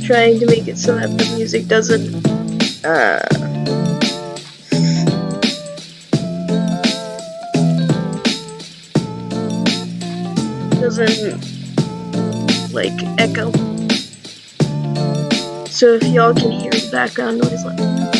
trying to make it so that the music doesn't like echo. So if y'all can hear the background noise, let me know.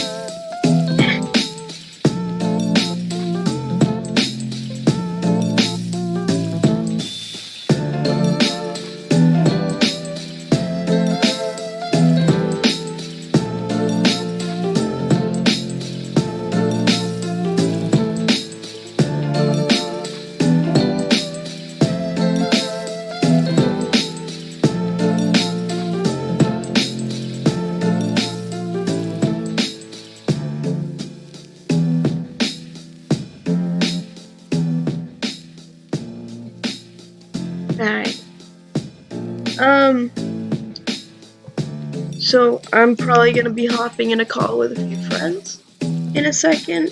Alright. So I'm probably gonna be hopping in a call with a few friends in a second.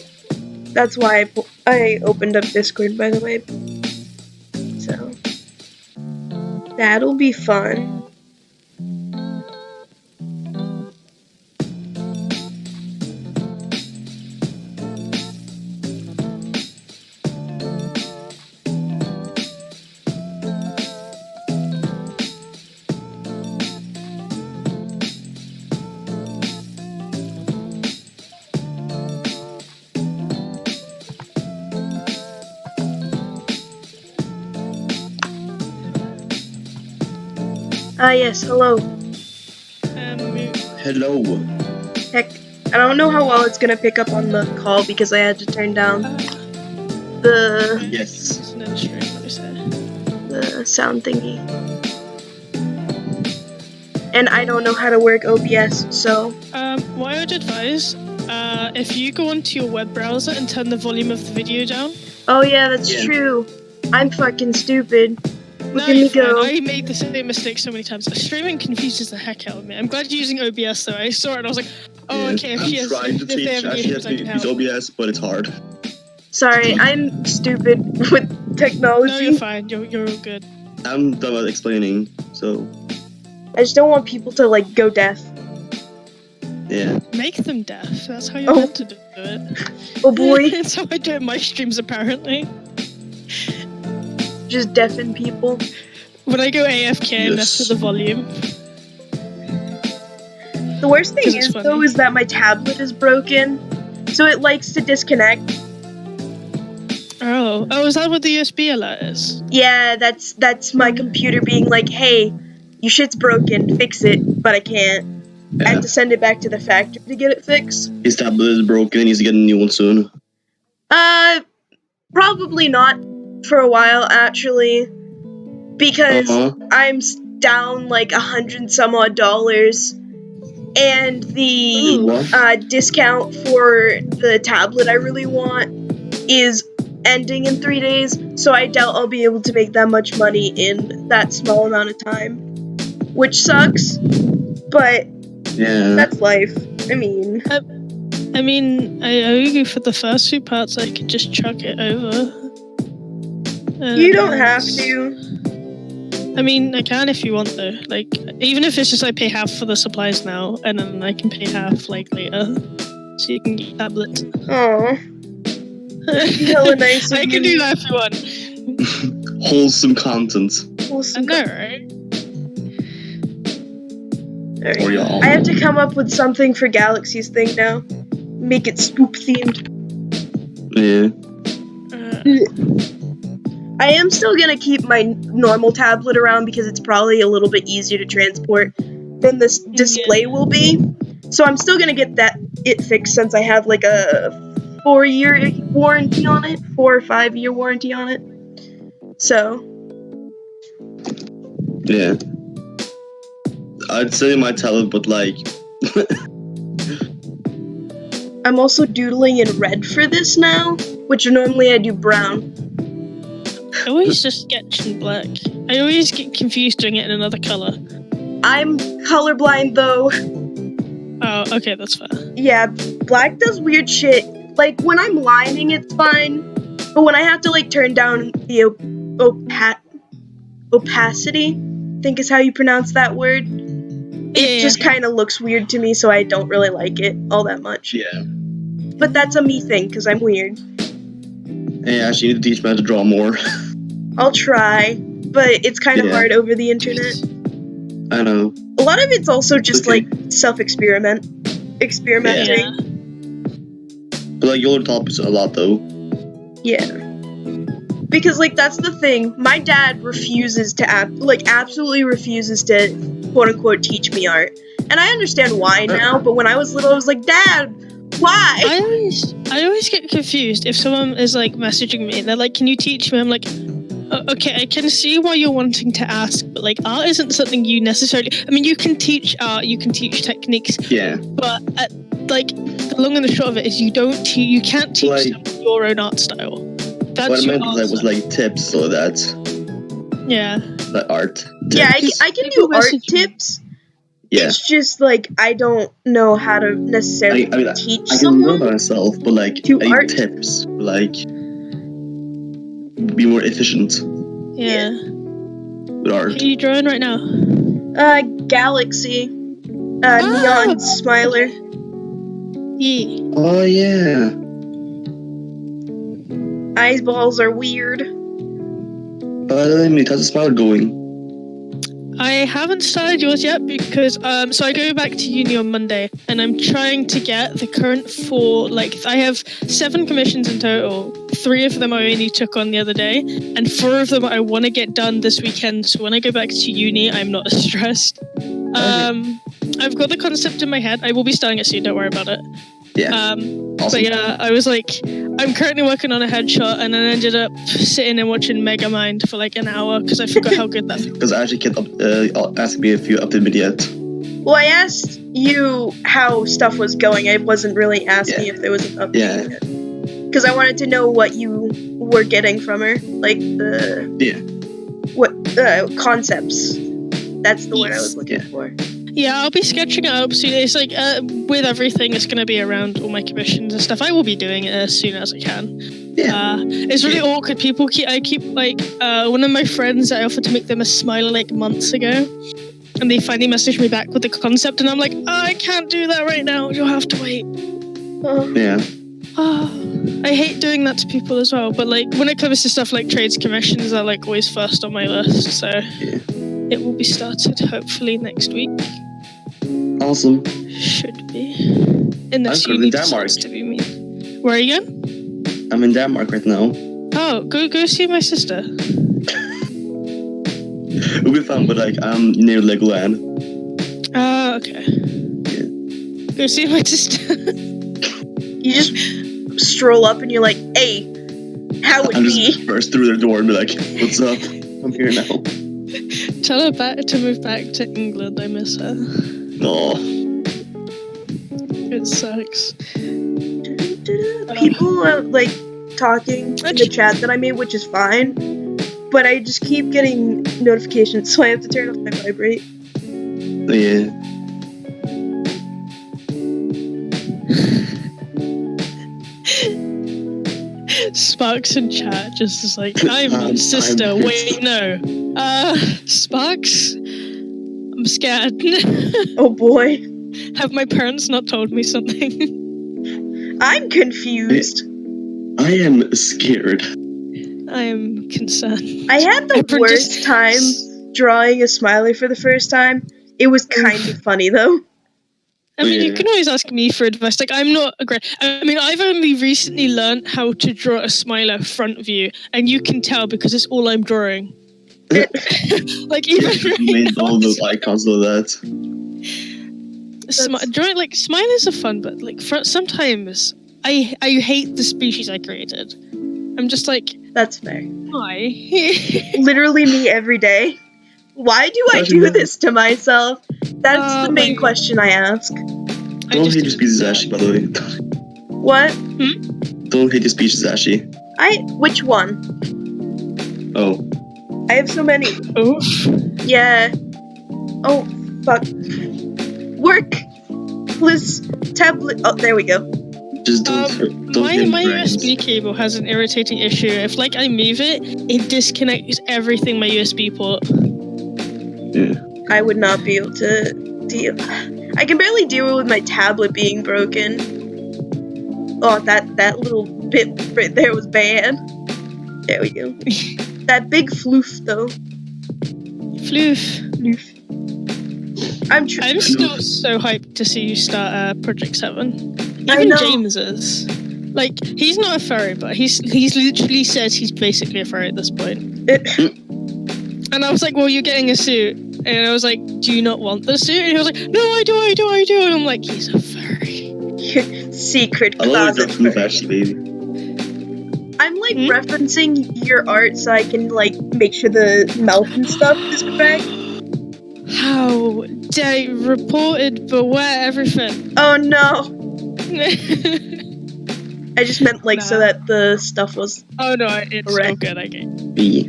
That's why I opened up Discord, by the way. So that'll be fun. Yes, hello. Hello. Heck, I don't know how well it's gonna pick up on the call because I had to turn down the Yes. the sound thingy. And I don't know how to work OBS, so... What I would advise, if you go onto your web browser and turn the volume of the video down. Oh yeah, that's true. I'm fucking stupid. Look at me You're go. fine. I made the same mistake so many times. Streaming confuses the heck out of me. I'm glad you're using OBS though. I saw it and I was like, oh okay, I'm trying to teach Ashley how to use OBS, but it's hard. Sorry, I'm stupid with technology. No, you're fine. You're all good. I'm done with explaining, so... I just don't want people to, like, go deaf. Yeah. Make them deaf. That's how you're meant to do it. Oh boy. That's how I do it in my streams, apparently. Just deafen people. When I go AFK and mess with the volume. The worst thing is, though, is that my tablet is broken, so it likes to disconnect. Oh, is that what the USB alert is? Yeah, that's my computer being like, hey, your shit's broken, fix it, but I can't. Yeah. I have to send it back to the factory to get it fixed. His tablet is broken, he needs to get a new one soon. Probably not for a while, actually, because I'm down like $100 some odd, and the discount for the tablet I really want is ending in 3 days, so I doubt I'll be able to make that much money in that small amount of time, which sucks, but yeah, that's life. I mean, I owe you for the first 2 parts. I could just chuck it over. You don't have to. I mean, I can if you want though. Like, even if it's just I pay half for the supplies now, and then I can pay half like later, so you can get a tablet. Aww. Hella nice of I can do that if you want. Wholesome content. I know, right? I have to come up with something for Galaxy's thing now. Make it spook themed. Yeah. I am still gonna keep my normal tablet around because it's probably a little bit easier to transport than this display will be. So I'm still gonna get it fixed since I have like a 4-year warranty on it, 4 or 5 year warranty on it. So. Yeah. I'd say my tablet, but like. I'm also doodling in red for this now, which normally I do brown. I always just sketch in black. I always get confused doing it in another color. I'm colorblind though. Oh, okay, that's fair. Yeah, black does weird shit. Like, when I'm lining, it's fine. But when I have to, like, turn down the opacity, I think is how you pronounce that word. It just kind of looks weird to me, so I don't really like it all that much. Yeah. But that's a me thing, because I'm weird. Hey, Ash, you need to teach me how to draw more. I'll try, but it's kind of Yeah. hard over the internet. I know. A lot of it's also just Okay. like experimenting. Yeah. But like, you'll taught me a lot, though. Yeah. Because, like, that's the thing. My dad refuses to, absolutely refuses to, quote-unquote, teach me art. And I understand why now, but when I was little, I was like, Dad, why? I always get confused if someone is like messaging me. They're like, "Can you teach me?" I'm like, "Okay, I can see why you're wanting to ask, but like, art isn't something you necessarily. I mean, you can teach art, you can teach techniques, Yeah. but like, the long and the short of it is, you can't teach Like- someone your own art style. That's What I your meant art was style. like tips, so that's Yeah. the art. Yeah, Tips. I can People do art message me. tips. Yeah. It's just, like, I don't know how to necessarily I mean, teach I can know by someone. myself, but like, To I need art. tips, like, be more efficient Yeah. with art. What are you drawing right now? Galaxy. Ah! Neon Smiler. Yeah. Oh yeah. Eyeballs are weird. Let me. How's the smile going? I haven't started yours yet because so I go back to uni on Monday and I'm trying to get the current 4, like I have 7 commissions in total. 3 of them I only took on the other day and 4 of them I want to get done this weekend, so when I go back to uni I'm not as stressed. I've got the concept in my head. I will be starting it soon, don't worry about it. Yeah. But Awesome. yeah, I was like, I'm currently working on a headshot and then ended up sitting and watching Megamind for like an hour because I forgot how good that felt. Because I actually can't ask me if you updated it yet. Well, I asked you how stuff was going. I wasn't really asking if there was an update. Yeah. Because I wanted to know what you were getting from her. Like, concepts. That's the word I was looking for. Yeah, I'll be sketching it up soon. It's like, with everything, it's going to be around all my commissions and stuff. I will be doing it as soon as I can. Yeah. It's really awkward. I keep one of my friends, I offered to make them a smile like months ago. And they finally messaged me back with the concept and I'm like, I can't do that right now. You'll have to wait. Yeah. I hate doing that to people as well. But like, when it comes to stuff like trades commissions, are like always first on my list. So it will be started hopefully next week. Awesome. Should be. Unless I'm you currently in need Denmark. to be mean. Where are you going? I'm in Denmark right now. Oh, go see my sister. It'll be fun, but like I'm near Legoland. Oh, okay. Yeah. Go see my sister. You just stroll up and you're like, hey, how would I'm be? just burst through their door and be like, what's up? I'm here now. Tell her to move back to England. I miss her. Aw. It sucks. People are like talking in the chat that I made, which is fine. But I just keep getting notifications, so I have to turn off my vibrate. Yeah. Sparks in chat just is like, I'm your sister. I'm Wait, no. Sparks? I'm scared. Oh boy. Have my parents not told me something? I'm confused. I am scared. I am concerned. I had the worst time drawing a smiley for the first time. It was kind of funny though. I mean, you can always ask me for advice. Like, I'm not a great... I mean, I've only recently learned how to draw a smiler front view, and you can tell because it's all I'm drawing. Like, even right made now, all those icons of that. drawing, like, smilers are fun, but, like, sometimes I hate the species I created. I'm just like... That's fair. Why? Literally me every day. Why do I do this to myself? That's the main question I ask. Don't hate your species, Ashy, by the way. What? Don't hate your species, Ashy. Which one? Oh. I have so many. Oof. Yeah. Oh, fuck. Work! Please, tablet. Oh, there we go. Just don't my USB cable has an irritating issue. If, like, I move it, it disconnects everything my USB port. Yeah. I would not be able to I can barely deal with my tablet being broken. Oh, that little bit right there was bad. There we go. That big floof though. Floof. I'm still so hyped to see you start Project 7. I Even know. James is. Like, he's not a furry, but he's literally says he's basically a furry at this point. And I was like, well, you're getting a suit. And I was like, do you not want the suit? And he was like, no, I do. And I'm like, he's a furry. Secret I love your closet. floof, actually, baby. I'm like referencing your art so I can like make sure the mouth and stuff is correct. How dare you? Reported, beware everything. Oh no. I just meant like so Nah. that the stuff was Oh no, it's so correct. good, I get. B.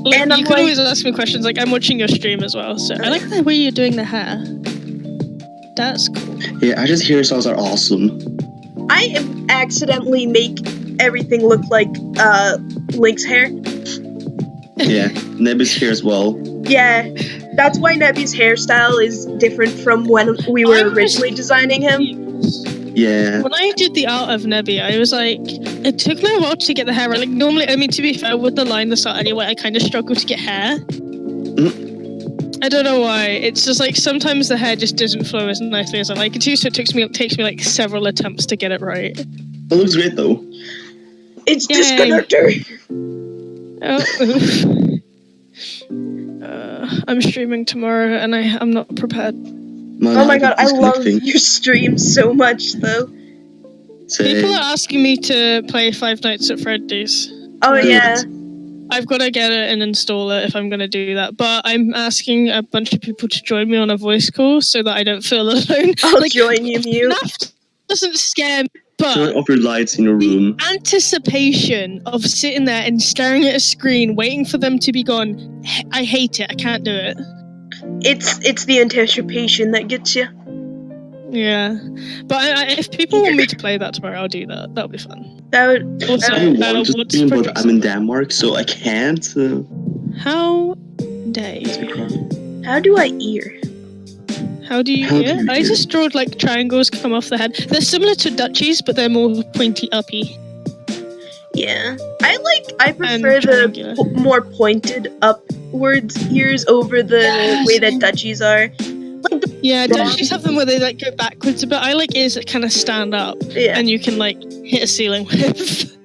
Like, And you I'm could like- always ask me questions. Like, I'm watching your stream as well, so I like the way you're doing the hair. That's cool. Yeah, I just hear sounds are awesome. I accidentally make everything look like Link's hair. Yeah, Nebby's here as well. Yeah, that's why Nebby's hairstyle is different from when we were originally designing him. Yeah. When I did the art of Nebby, I was like, it took me a while to get the hair right. Like, normally, I mean, to be fair, with the line this out anyway, I kind of struggle to get hair. I don't know why. It's just like sometimes the hair just doesn't flow as nicely as I like it to, so it takes me like several attempts to get it right. It looks great though. It's Yay. disconnector. Oh, oof. I'm streaming tomorrow, and I'm not prepared. Oh my god, I love disconnecting. your stream so much though. Same. People are asking me to play Five Nights at Freddy's. Oh Good. yeah. I've got to get it and install it if I'm going to do that. But I'm asking a bunch of people to join me on a voice call so that I don't feel alone. I'll join you, Mute. FNAF doesn't scare me, Turn but off your lights in your room. anticipation of sitting there and staring at a screen, waiting for them to be gone, I hate it. I can't do it. It's the anticipation that gets you. Yeah. But if people want me to play that tomorrow, I'll do that. That'll be fun. That would. Also, I want to what's stream, but Project I'm in Denmark, so I can't. How dare you? How do I ear? How do you How do hear? you I hear? just drawed like triangles come off the head. They're similar to Dutchies, but they're more pointy uppy. Yeah, I prefer And the triangular. more pointed upwards ears over the Yes. way that Dutchies are. Like Yeah, Dutchies have them where they like go backwards a bit. I like ears that kind of stand up yeah. and you can like hit a ceiling with.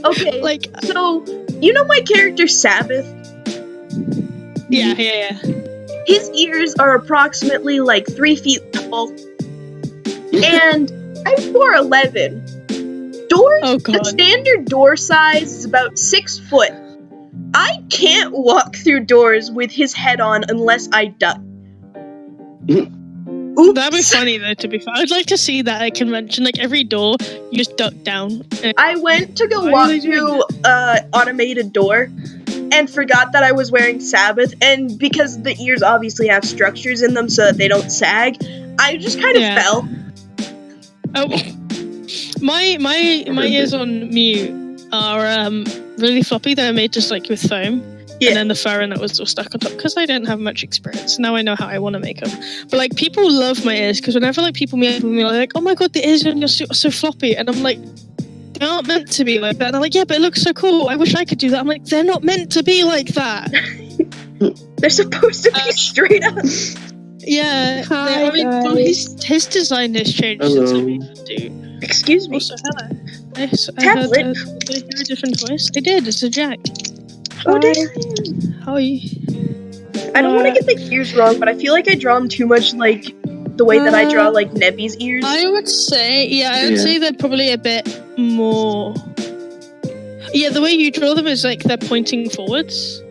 Okay. Like, So you know my character Sabbath. yeah. His ears are approximately like 3 feet tall, and I'm 4'11". Doors. Oh The god. standard door size is about 6 foot. I can't walk through doors with his head on unless I duck. Oops. That'd be funny though, to be fair. I'd like to see that at a convention. Like every door, you just duck down. And I went to go Why are walk they doing through automated door and forgot that I was wearing Sabbath, and because the ears obviously have structures in them so that they don't sag, I just kind of Yeah. fell. oh, my ears on mute are really floppy. They're made just like with foam. Yeah. And then the fur and that was all stuck on top because I didn't have much experience. Now I know how I want to make them. But like people love my ears because whenever like people meet me, they're like, "Oh my god, the ears on your suit are so floppy," and I'm like, "They aren't meant to be like that." And they're like, "Yeah, but it looks so cool. I wish I could do that." I'm like, "They're not meant to be like that." They're supposed to be straight up. Yeah, Hi, I mean, well, guys. his design has changed since I Hello. made it too. Excuse me. Also, hello. I heard Tablet. did I hear a different voice? I did. It's a Jack. Oh, Hi. dang. How are you? I don't want to get the ears wrong, but I feel like I draw them too much like the way that I draw like Nebby's ears. I would say, I would Yeah. say they're probably a bit more. Yeah, the way you draw them is like they're pointing forwards.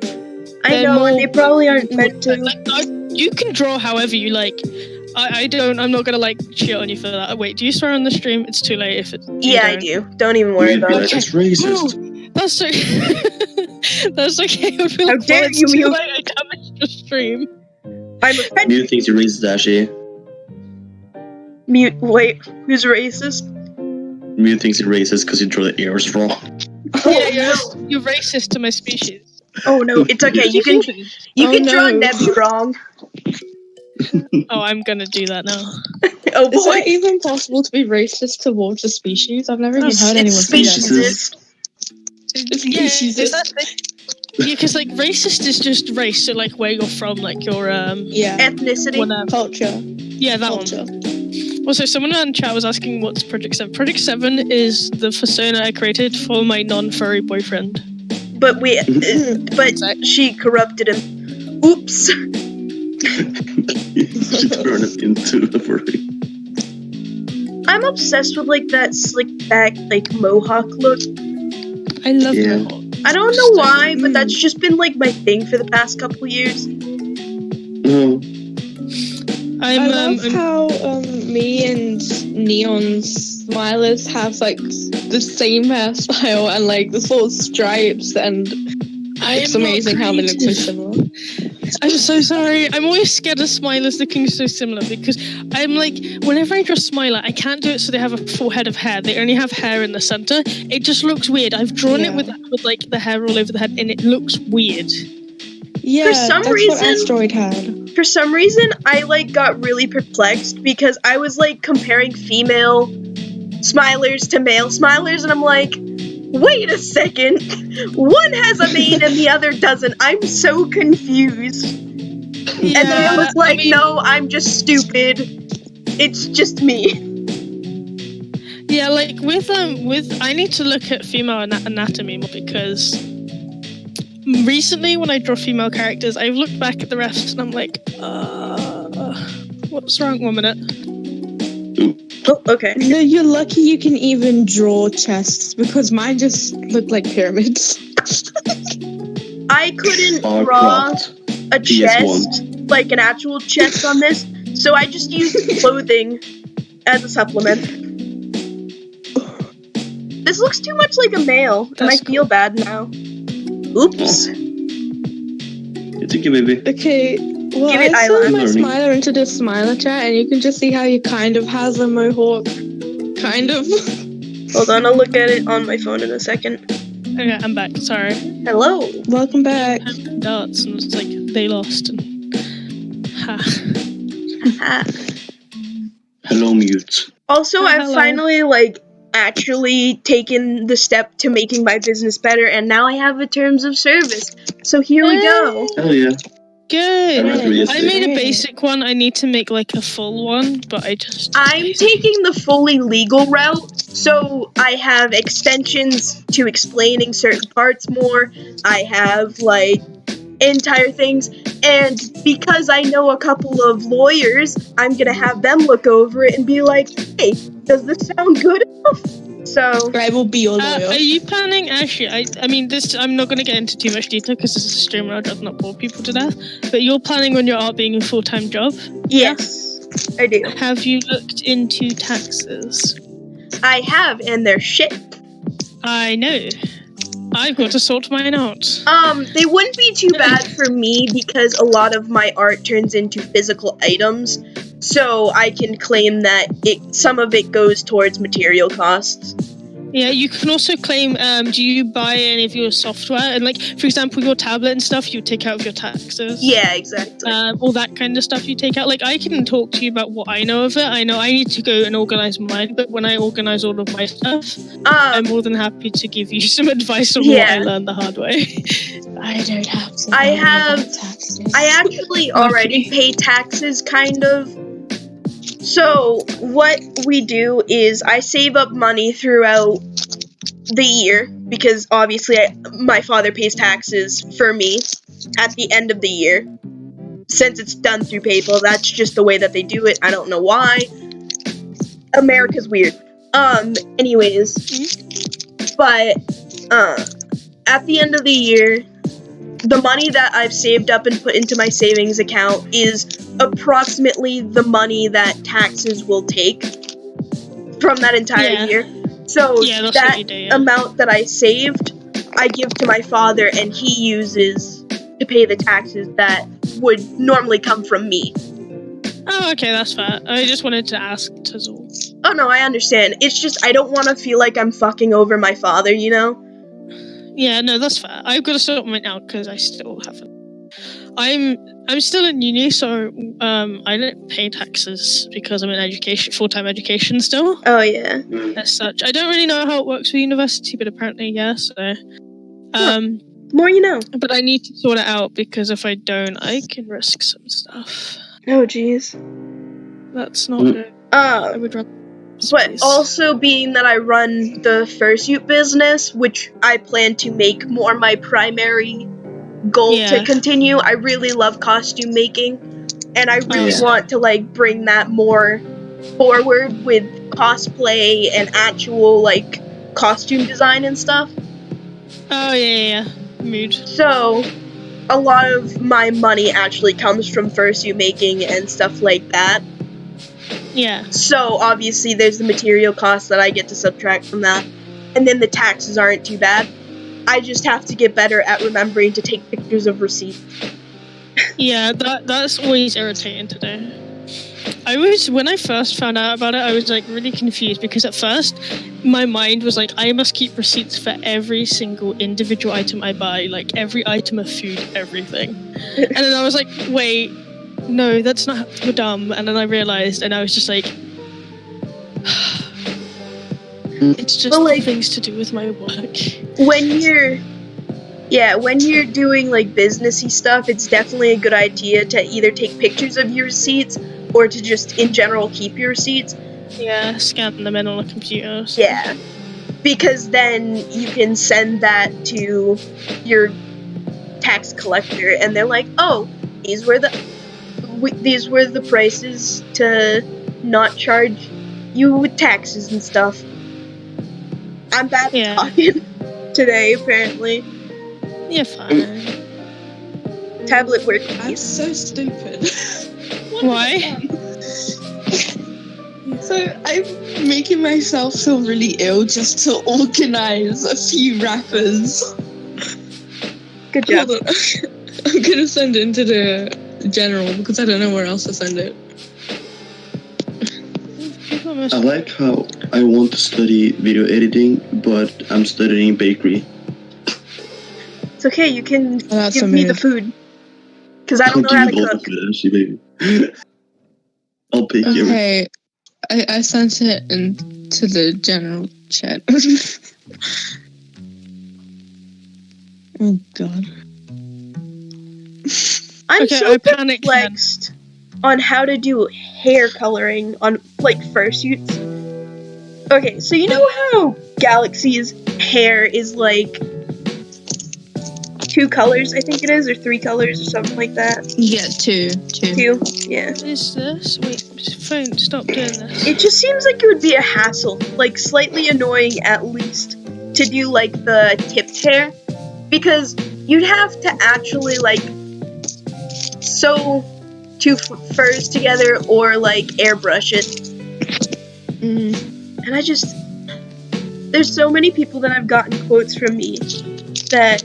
I they're know, and more- they probably aren't meant to. Like, you can draw however you like. I don't. I'm not gonna like cheat on you for that. Wait, do you swear on the stream? It's too late if it. you Yeah, I don't. do. Don't even worry about it. That's racist. That's so. That's okay. I feel How like, dare well, it's you, too Mute. late. I damaged your stream. I'm offended. Mute thinks you're racist, Ashley. Mute. Wait, who's racist? Mute thinks you're racist because you draw the ears wrong. Yeah, you're racist to my species. Oh no, it's okay. You can Oh, draw no. Nebby wrong. Oh, I'm gonna do that now. Oh Is boy. it even possible to be racist towards a species? I've never even heard anyone It's say that. speciesist. Yeah, Speciesist. is that yeah, because like racist is just race, so like where you're from, like your Yeah. Ethnicity. Culture. yeah, that Culture. one. Also, someone in chat was asking what's Project 7. Project 7 is the persona I created for my non-furry boyfriend. But but Exactly. she corrupted him. Oops. She turned it into a furry. I'm obsessed with like that slick back like mohawk look. I love Yeah. Mohawk. I don't know why, but that's just been like my thing for the past couple years. Oh, I love how me and Neon's Smilers have like the same hairstyle and like the sort of stripes, and it's amazing how they look so similar. I'm so sorry. I'm always scared of Smilers looking so similar because I'm like, whenever I draw Smiler, I can't do it so they have a full head of hair. They only have hair in the center. It just looks weird. I've drawn it with like the hair all over the head, and it looks weird. Yeah, For some that's reason- what Asteroid had. For some reason, I like got really perplexed because I was like comparing female Smilers to male Smilers, and I'm like, wait a second, one has a mane and the other doesn't. I'm so confused. And then I was like, no, I'm just stupid. It's just me. Yeah, like with I need to look at female anatomy more because recently when I draw female characters, I've looked back at the rest and I'm like, what's wrong? 1 minute. Oh, okay. No, you're lucky you can even draw chests because mine just look like pyramids. I couldn't Starcraft. draw a PS1. chest, like an actual chest on this, so I just used clothing as a supplement. This looks too much like a male, and I That's feel bad now. Oops. it's okay, baby. Okay, well, Give it I eyeliner. sent my Learning. Smiler into the Smiler chat, and you can just see how he kind of has a mohawk. Kind of. Hold on, I'll look at it on my phone in a second. Okay, I'm back. Sorry. Hello. Welcome back. Darts and it's like they lost and Ah. Hello, mute. Also, I've Hello. finally, like, actually taken the step to making my business better, and now I have a terms of service. So here we go. Hell yeah. Good. I read through I yesterday. made a basic one. I need to make like a full one, but I'm taking the fully legal route, so I have extensions to explaining certain parts more. I have, like, entire things, and because I know a couple of lawyers, I'm gonna have them look over it and be like, hey, does this sound good enough? So, I will be your lawyer. Are you planning actually? I mean, this. I'm not going to get into too much detail because this is a streamer. I'd rather not bore people to death. But you're planning on your art being a full-time job. yes, I do. Have you looked into taxes? I have, and they're shit. I know. I've got to sort mine out. They wouldn't be too bad for me because a lot of my art turns into physical items, so I can claim that some of it goes towards material costs. Yeah, you can also claim, do you buy any of your software? And like, for example, your tablet and stuff, you take out of your taxes. Yeah, exactly. All that kind of stuff you take out. Like, I can talk to you about what I know of it. I know I need to go and organize mine, but when I organize all of my stuff, I'm more than happy to give you some advice on what I learned the hard way. I don't have to. I actually already pay taxes, kind of. So, what we do is I save up money throughout the year, because obviously my father pays taxes for me at the end of the year. Since it's done through PayPal, that's just the way that they do it. I don't know why. America's weird. Anyways. But, at the end of the year, the money that I've saved up and put into my savings account is approximately the money that taxes will take from that entire year. So that amount that I saved, I give to my father, and he uses to pay the taxes that would normally come from me. Oh, okay, that's fair. I just wanted to ask Tizzle. Oh no, I understand. It's just I don't want to feel like I'm fucking over my father, you know? Yeah, no, that's fair. I've got to sort mine out because I still haven't. I'm I'm still in uni, so I don't pay taxes because I'm in full-time education still. Oh yeah. As such, I don't really know how it works with university, but apparently, yeah. So, More you know. but I need to sort it out because if I don't, I can risk some stuff. Oh jeez. That's not good. I would rather. But also being that I run the fursuit business, which I plan to make more my primary goal to continue. I really love costume making, and I really want to like bring that more forward with cosplay and actual like costume design and stuff. Oh yeah. Mood. So a lot of my money actually comes from fursuit making and stuff like that. Yeah. So obviously there's the material costs that I get to subtract from that, and then the taxes aren't too bad. I just have to get better at remembering to take pictures of receipts. Yeah, that's always irritating to do. When I first found out about it, I was like really confused because at first my mind was like, I must keep receipts for every single individual item I buy, like every item of food, everything. And then I was like, wait, no, that's not so dumb. And then I realized, and I was just like, it's just like, things to do with my work. When you're doing like businessy stuff, it's definitely a good idea to either take pictures of your receipts or to just in general keep your receipts. Yeah, scan them in on a computer. So. Yeah, because then you can send that to your tax collector, and they're like, "Oh, these were the prices to not charge you with taxes and stuff." I'm bad at talking today, apparently. You're fine. Tablet work. I'm so stupid. Why? So I'm making myself feel really ill just to organize a few wrappers. Good job. Hold on. I'm gonna send it into the general because I don't know where else to send it. I like how I want to study video editing, but I'm studying bakery. It's okay, you can give me the food. Because I don't know how to cook. I'll pick you. Okay, I sent it into the general chat. Oh god. I'm so perplexed on how to do hair coloring on like fursuits. Okay, so you know how Galaxy's hair is like 2 colors, I think it is, or 3 colors or something like that? Yeah, 2. 2, yeah. What is this? Wait, phone, stop doing this. It just seems like it would be a hassle, like slightly annoying at least, to do like the tipped hair, because you'd have to actually like sew 2 furs together or like airbrush it. And there's so many people that have gotten quotes from me that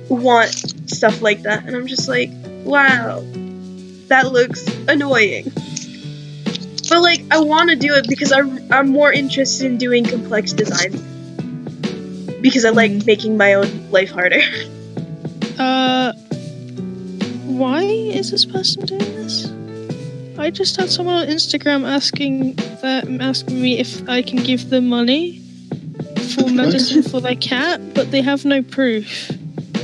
want stuff like that, and I'm just like, wow, that looks annoying. But like, I want to do it because I'm more interested in doing complex design, because I like making my own life harder. Why is this person doing this? I just had someone on Instagram asking me if I can give them money for medicine for their cat, but they have no proof.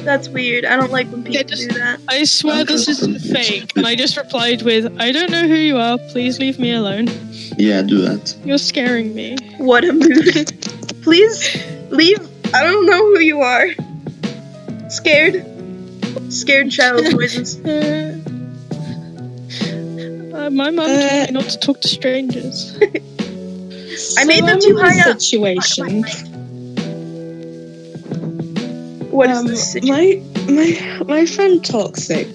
That's weird. I don't like when people do that. I swear this is fake. And I just replied with, I don't know who you are. Please leave me alone. Yeah, do that. You're scaring me. What a mood. Please leave. I don't know who you are. Scared child noises. My mum told me not to talk to strangers. I made them too high up. Situation. What is this situation? My friend Toxic.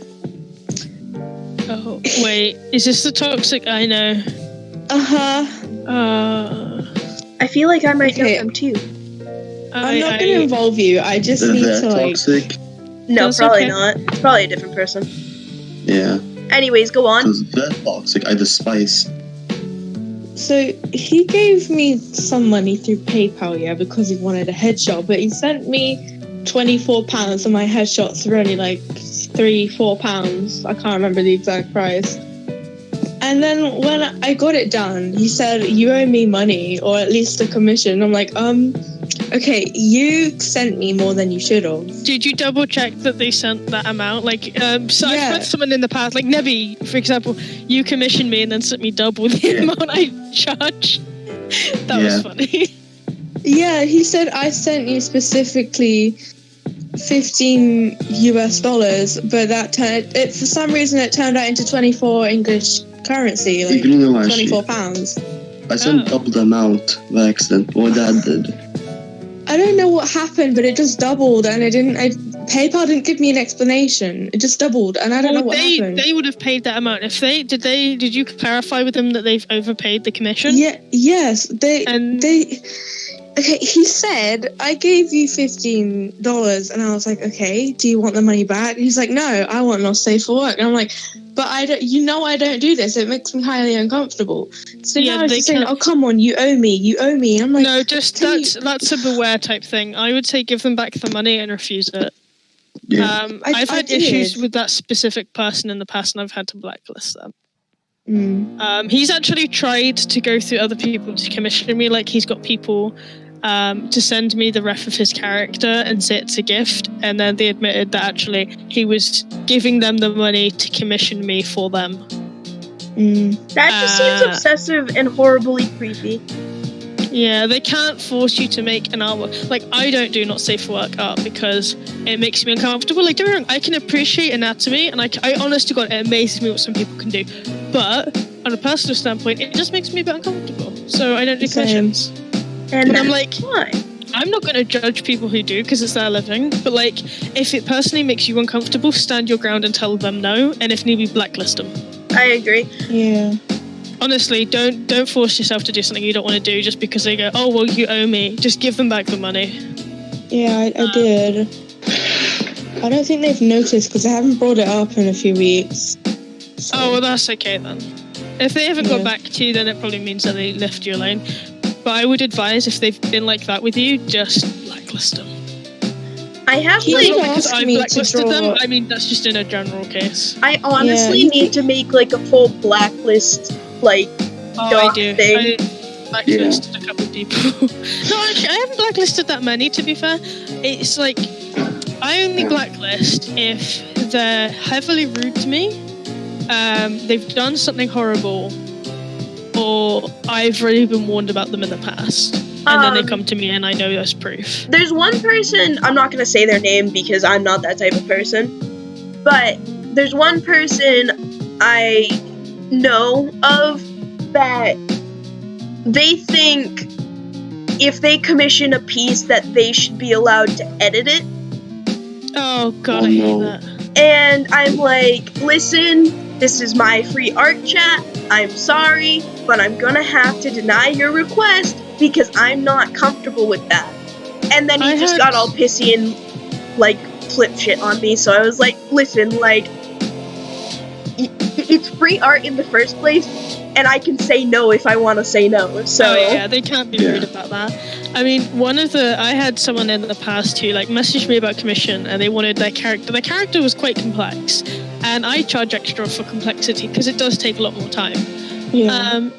Oh, wait. Is this the Toxic I know? I feel like I might know them too. I'm not going to involve you. I just need to like... Toxic? No, that's probably not. It's probably a different person. Yeah. Anyways, go on. Because that Toxic, I despise. So he gave me some money through PayPal, because he wanted a headshot, but he sent me £24 and my headshots were only like £3-4. I can't remember the exact price. And then when I got it done, he said, you owe me money, or at least a commission. I'm like, okay, you sent me more than you should have. Did you double check that they sent that amount? Like, so Yeah. I've met someone in the past, like Nebby, for example, you commissioned me and then sent me double the amount I charged. That was funny. Yeah, he said, I sent you specifically $15, but that for some reason it turned out into 24 English currency, like £24. I sent double the amount by accident. What that did. I don't know what happened, but it just doubled, and PayPal didn't give me an explanation. It just doubled, and I don't know what happened. They would have paid that amount if did you clarify with them that they've overpaid the commission? Yes, okay, he said, I gave you $15, and I was like, okay, do you want the money back? And he's like, no, I want no safe for work. And I'm like, but I don't do this. It makes me highly uncomfortable. So now he's saying, oh, come on, you owe me. And I'm like, no, just that's a beware type thing. I would say give them back the money and refuse it. Yeah. I've had issues with that specific person in the past, and I've had to blacklist them. He's actually tried to go through other people to commission me. Like, he's got people to send me the ref of his character and say it's a gift, and then they admitted that actually he was giving them the money to commission me for them. That just seems obsessive and horribly creepy. Yeah, they can't force you to make an artwork. Like, I don't do not safe for work art because it makes me uncomfortable. Like, don't get me wrong, I can appreciate anatomy, and I honest to God, it amazes me what some people can do. But on a personal standpoint, it just makes me a bit uncomfortable. So I don't do commissions. And I'm like, I'm not going to judge people who do because it's their living. But like, if it personally makes you uncomfortable, stand your ground and tell them no. And if need be, blacklist them. I agree. Yeah. Honestly, don't force yourself to do something you don't want to do just because they go, oh, well, you owe me. Just give them back the money. Yeah, I did. I don't think they've noticed because I haven't brought it up in a few weeks. So. Oh, well, that's okay then. If they haven't got back to you, then it probably means that they left you alone. But I would advise, if they've been like that with you, just blacklist them. I have because I blacklisted them. I mean, that's just in a general case. I honestly need to make like a full blacklist, like I do. thing. I blacklisted a couple of people. No, actually, I haven't blacklisted that many. To be fair, it's like I only blacklist if they're heavily rude to me, they've done something horrible, or I've already been warned about them in the past. And then they come to me and I know that's proof. There's one person, I'm not going to say their name because I'm not that type of person, but there's one person I know of that they think if they commission a piece that they should be allowed to edit it. Oh god, I hate that. And I'm like, listen, this is my free art chat. I'm sorry, but I'm gonna have to deny your request because I'm not comfortable with that. And then he just got all pissy and, like, flip shit on me. So I was like, listen, like, it's free art in the first place, and I can say no if I want to say no. So yeah, they can't be rude about that. I mean, I had someone in the past who, like, messaged me about commission, and they wanted their character. Their character was quite complex, and I charge extra for complexity because it does take a lot more time. Yeah.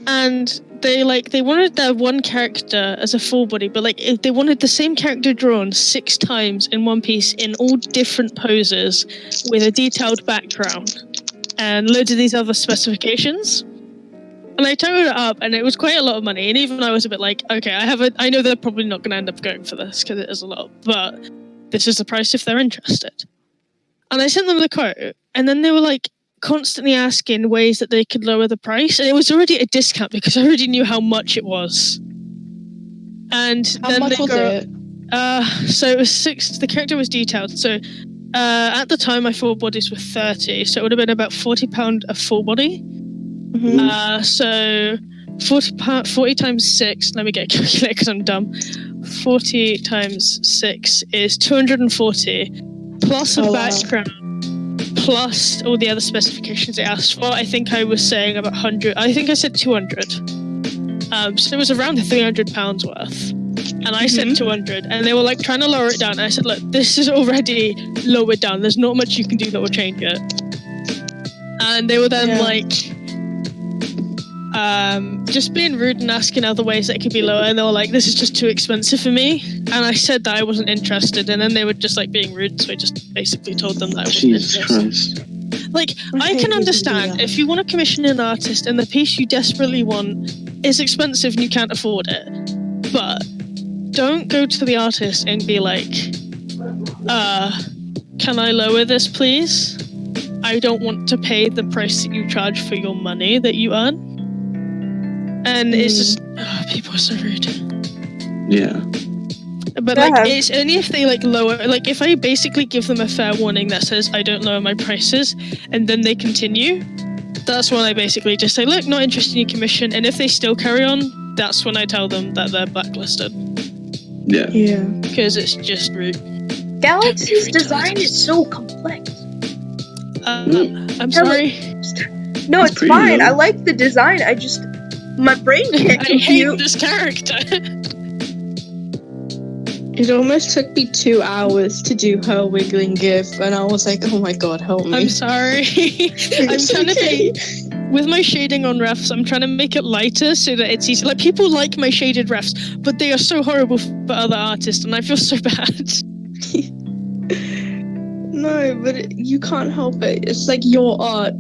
And they wanted their one character as a full body, but like they wanted the same character drawn 6 times in one piece in all different poses with a detailed background and loads of these other specifications. And I totaled it up, and it was quite a lot of money. And even I was a bit like, okay, I know they're probably not going to end up going for this because it is a lot, but this is the price if they're interested. And I sent them the quote, and then they were like, constantly asking ways that they could lower the price, and it was already a discount because I already knew how much it was. And how much was it? So it was 6. The character was detailed. So at the time, my full bodies were 30, so it would have been about £40 a full body. Mm-hmm. So 40 times 6. Let me get a calculator because I'm dumb. 40 times 6 is 240 plus a background. Wow. Plus all the other specifications they asked for. I think I was saying about 100. I think I said 200. So it was around £300 worth. And I said 200, and they were like trying to lower it down. And I said, look, this is already lowered down. There's not much you can do that will change it. And they were then just being rude and asking other ways that it could be lower. And they were like, this is just too expensive for me. And I said that I wasn't interested. And then they were just like being rude. So I just basically told them that I wasn't interested. Christ. Like, I can understand if you want to commission an artist and the piece you desperately want is expensive and you can't afford it. But don't go to the artist and be like, can I lower this, please? I don't want to pay the price that you charge for your money that you earn. And it's just, people are so rude. Yeah. But like, it's only if they like lower, like if I basically give them a fair warning that says I don't lower my prices, and then they continue, that's when I basically just say, look, not interested in your commission. And if they still carry on, that's when I tell them that they're blacklisted. Yeah. Yeah. Because it's just rude. Galaxy's design is so complex. I'm sorry. No, it's pretty fine. low. I like the design. I just, my brain can't I hate compute. this character. It almost took me 2 hours to do her wiggling gif, and I was like, oh my god, help me. I'm sorry. I'm trying to be, with my shading on refs, I'm trying to make it lighter so that it's easy. Like, people like my shaded refs, but they are so horrible for other artists, and I feel so bad. No, but you can't help it. It's like your art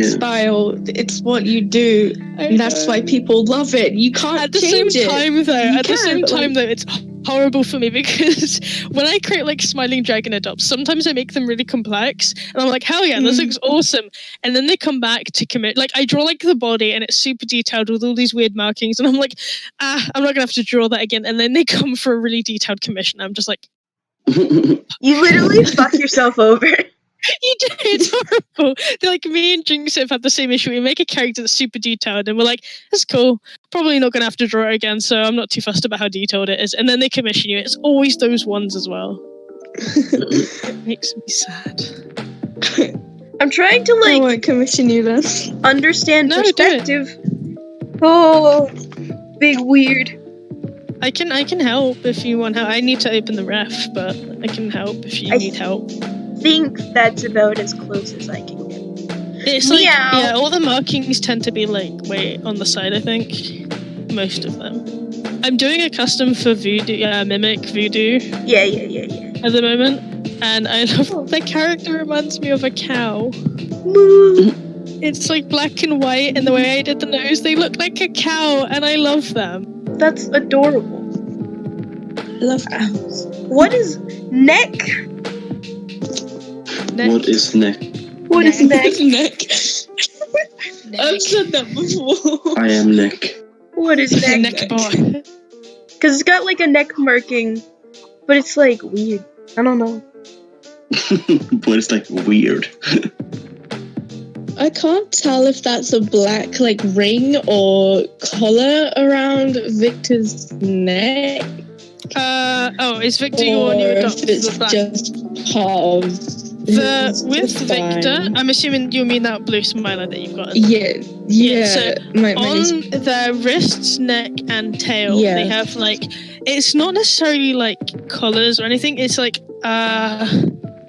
style. It's what you do, and that's why people love it. You can't At the change same it. time, though, You at the same can't, time, though, it's horrible for me because when I create like smiling dragon adopts, sometimes I make them really complex, and I'm like, hell yeah, this looks awesome. And then they come back to commit. Like, I draw like the body, and it's super detailed with all these weird markings, and I'm like, I'm not gonna have to draw that again. And then they come for a really detailed commission. I'm just like, You literally fuck yourself over. you do, it's horrible. They're like, me and Jinx have had the same issue. We make a character that's super detailed, and we're like, that's cool. Probably not going to have to draw it again, so I'm not too fussed about how detailed it is. And then they commission you. It's always those ones as well. It makes me sad. I'm trying to I like won't commission you then. understand No, do it. perspective. Oh, big weird. I can help if you want help. I need to open the ref, but I can help if you need help. Think that's about as close as I can get. It's like, Meow. yeah, all the markings tend to be like way on the side, I think. Most of them. I'm doing a custom for Voodoo, Mimic Voodoo Yeah. at the moment, and I love the character reminds me of a cow. Moo. It's like black and white, and the way I did the nose, they look like a cow, and I love them. That's adorable. I love cows. What is neck? What is neck? What is neck? Neck. I've said that before. I am neck. What is neck? Neck boy. Because it's got like a neck marking, but it's like weird. I don't know. But it's like weird. I can't tell if that's a black like ring or collar around Victor's neck, Is Victor or your new if adopted? it's The black? just part of With fine. Victor, I'm assuming you mean that blue smiler that you've got. Yeah. So my On their wrists, neck, and tail, Yeah. they have like, it's not necessarily like collars or anything. It's like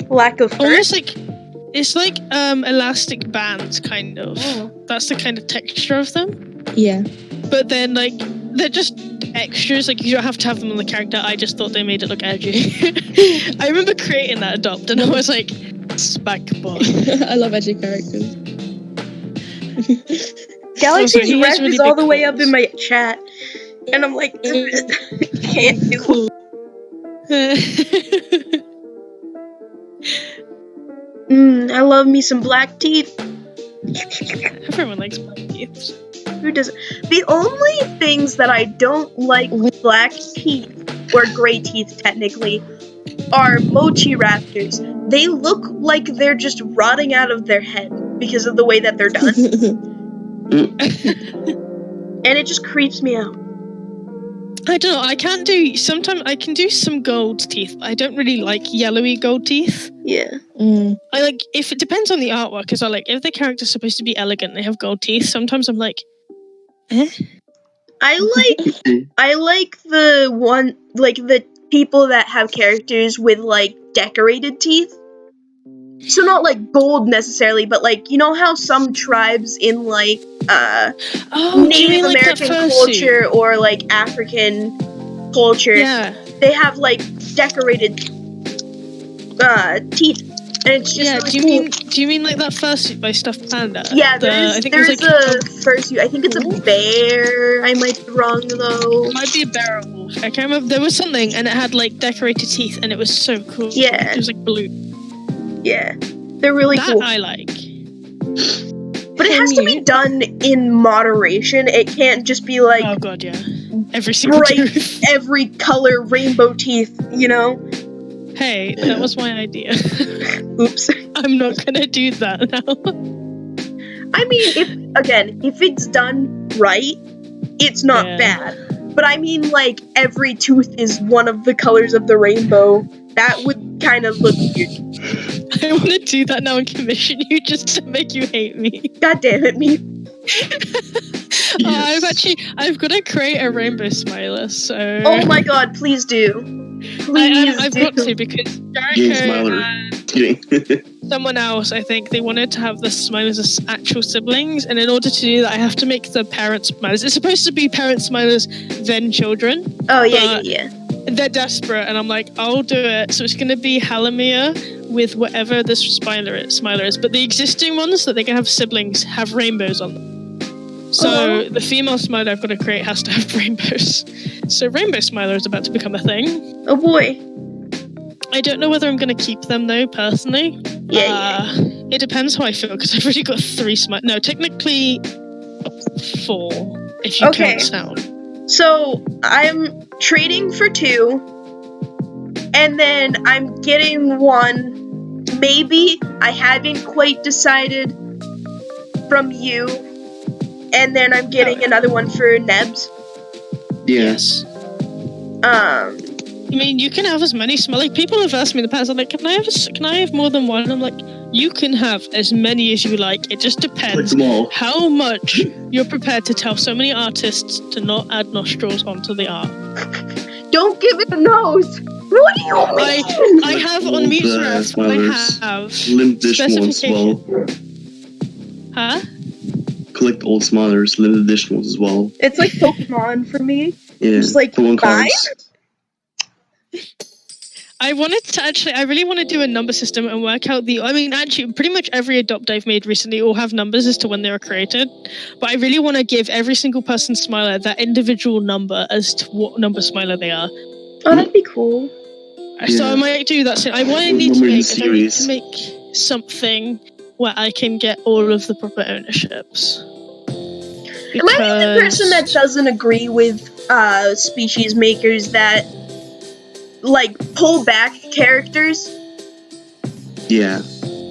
Lack of fur. almost like it's like elastic bands, kind of. Oh. That's the kind of texture of them. yeah. But then like they're just extras. Like, you don't have to have them on the character. I just thought they made it look edgy. I remember creating that adopt, and I was like, "Spec boy." I love edgy characters. Galaxy's he has ref really is all big the way up claws. in my chat, and I'm like, can't do it. I love me some black teeth. Everyone likes black teeth. Who doesn't? The only things that I don't like with black teeth, or gray teeth technically, are mochi raptors. They look like they're just rotting out of their head because of the way that they're done. And it just creeps me out. I don't know. I can't do. Sometimes I can do some gold teeth, but I don't really like yellowy gold teeth. Yeah. I like, if it depends on the artwork, because I like, if the character's supposed to be elegant and they have gold teeth, sometimes I'm like, eh? I like the one, like the people that have characters with like decorated teeth. So not like gold necessarily, but like, you know how some tribes in like Native American culture or like African culture, they have like decorated teeth. And it's just really cool. Do you mean like that fursuit by Stuffed Panda? Yeah, there's a fursuit. I think it's a bear. I might be wrong though. It might be a bear or wolf. I can't remember. There was something, and it had like decorated teeth, and it was so cool. Yeah, it was like blue. Yeah, they're really cool. That I like. But it has to be done in moderation. It can't just be like, oh god, yeah, every single tooth, every color rainbow teeth. You know. Hey, that was my idea. Oops. I'm not gonna do that now. I mean, if it's done right, it's not bad. But I mean, like, every tooth is one of the colors of the rainbow. That would kind of look weird. I want to do that now and commission you just to make you hate me. God damn it, me. Yes. I've got to create a rainbow smiler, so... Oh my god, please do. I've got to, because Jericho and someone else, I think, they wanted to have the Smilers as actual siblings, and in order to do that, I have to make the parents Smilers. It's supposed to be parents Smilers, then children. Oh, yeah. They're desperate, and I'm like, I'll do it. So it's going to be Halamia with whatever this Smiler is. But the existing ones that they can have siblings have rainbows on them. So the female Smiler I've got to create has to have rainbows. So Rainbow Smiler is about to become a thing. Oh boy. I don't know whether I'm going to keep them though, personally. Yeah. It depends how I feel, because I've already got 3 Smilers. No, technically 4, if you count sound. So I'm trading for 2, and then I'm getting 1. Maybe I haven't quite decided from you. And then I'm getting another one for Nebs. Yes. I mean, you can have as many like people have asked me in the past, I'm like, can I have more than one? And I'm like, you can have as many as you like. It just depends how much you're prepared to tell so many artists to not add nostrils onto the art. Don't give it a nose. What do you mean? I have on Museref, I have limited edition ones as well. Huh? Collect old Smilers, limited edition ones as well. It's like Pokemon for me. Yeah. Just like 5. I really want to do a number system and work out actually, pretty much every Adopt I've made recently all have numbers as to when they were created. But I really want to give every single person Smiler that individual number as to what number Smiler they are. Oh, that'd be cool. So I might do that soon. I need to make something where I can get all of the proper ownerships. Am I the person that doesn't agree with species makers that like pull back characters? Yeah.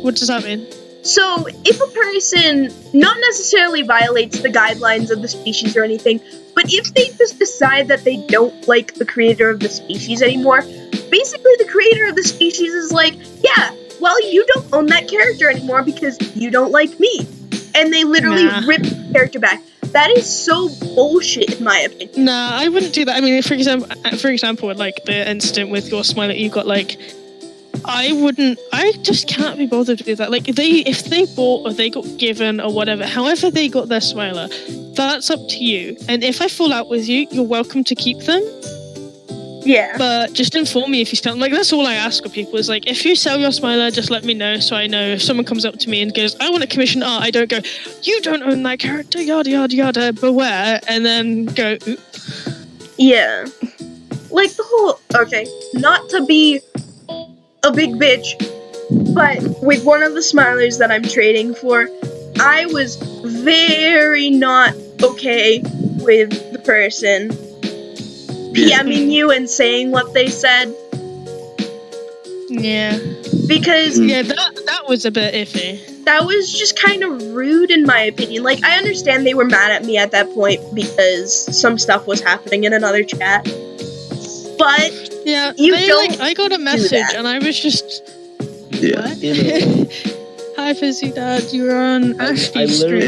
What does that mean? So if a person not necessarily violates the guidelines of the species or anything, but if they just decide that they don't like the creator of the species anymore, basically the creator of the species is like, yeah, well, you don't own that character anymore because you don't like me. And they literally rip the character back. That is so bullshit, in my opinion. Nah, I wouldn't do that. I mean, for example, with like the incident with your Smiler, you got like, I just can't be bothered to do that. Like, if they bought or they got given or whatever, however they got their Smiler, that's up to you. And if I fall out with you, you're welcome to keep them. Yeah. But just inform me if you sell them. Like, that's all I ask of people is like, if you sell your Smiler, just let me know so I know if someone comes up to me and goes, I want to commission art, I don't go, you don't own that character, yada, yada, yada, beware, and then go, oop. Yeah. Like the whole, not to be a big bitch, but with one of the Smilers that I'm trading for, I was very not okay with the person PMing you and saying what they said. Yeah. Because that was a bit iffy. That was just kind of rude in my opinion. Like, I understand they were mad at me at that point because some stuff was happening in another chat. But I got a message and I was just what? Hi, Fizzy Dad. You're on Ashley's stream.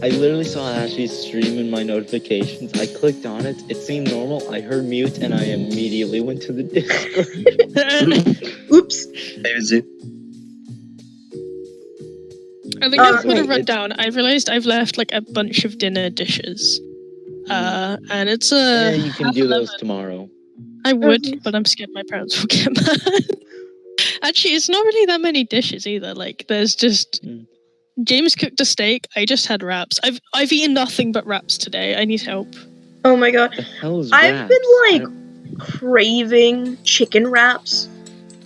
I literally saw Ashley's stream in my notifications. I clicked on it. It seemed normal. I heard mute, and I immediately went to the Discord. Oops. Hey, Izzy. I think I've got to run down. I've realized I've left like a bunch of dinner dishes. And it's Yeah, you can do those tomorrow. I would, but I'm scared my parents will get mad. Actually, it's not really that many dishes either. Like, there's just James cooked a steak. I just had wraps. I've eaten nothing but wraps today. I need help. Oh my god. The hell is I've wraps? been like craving chicken wraps.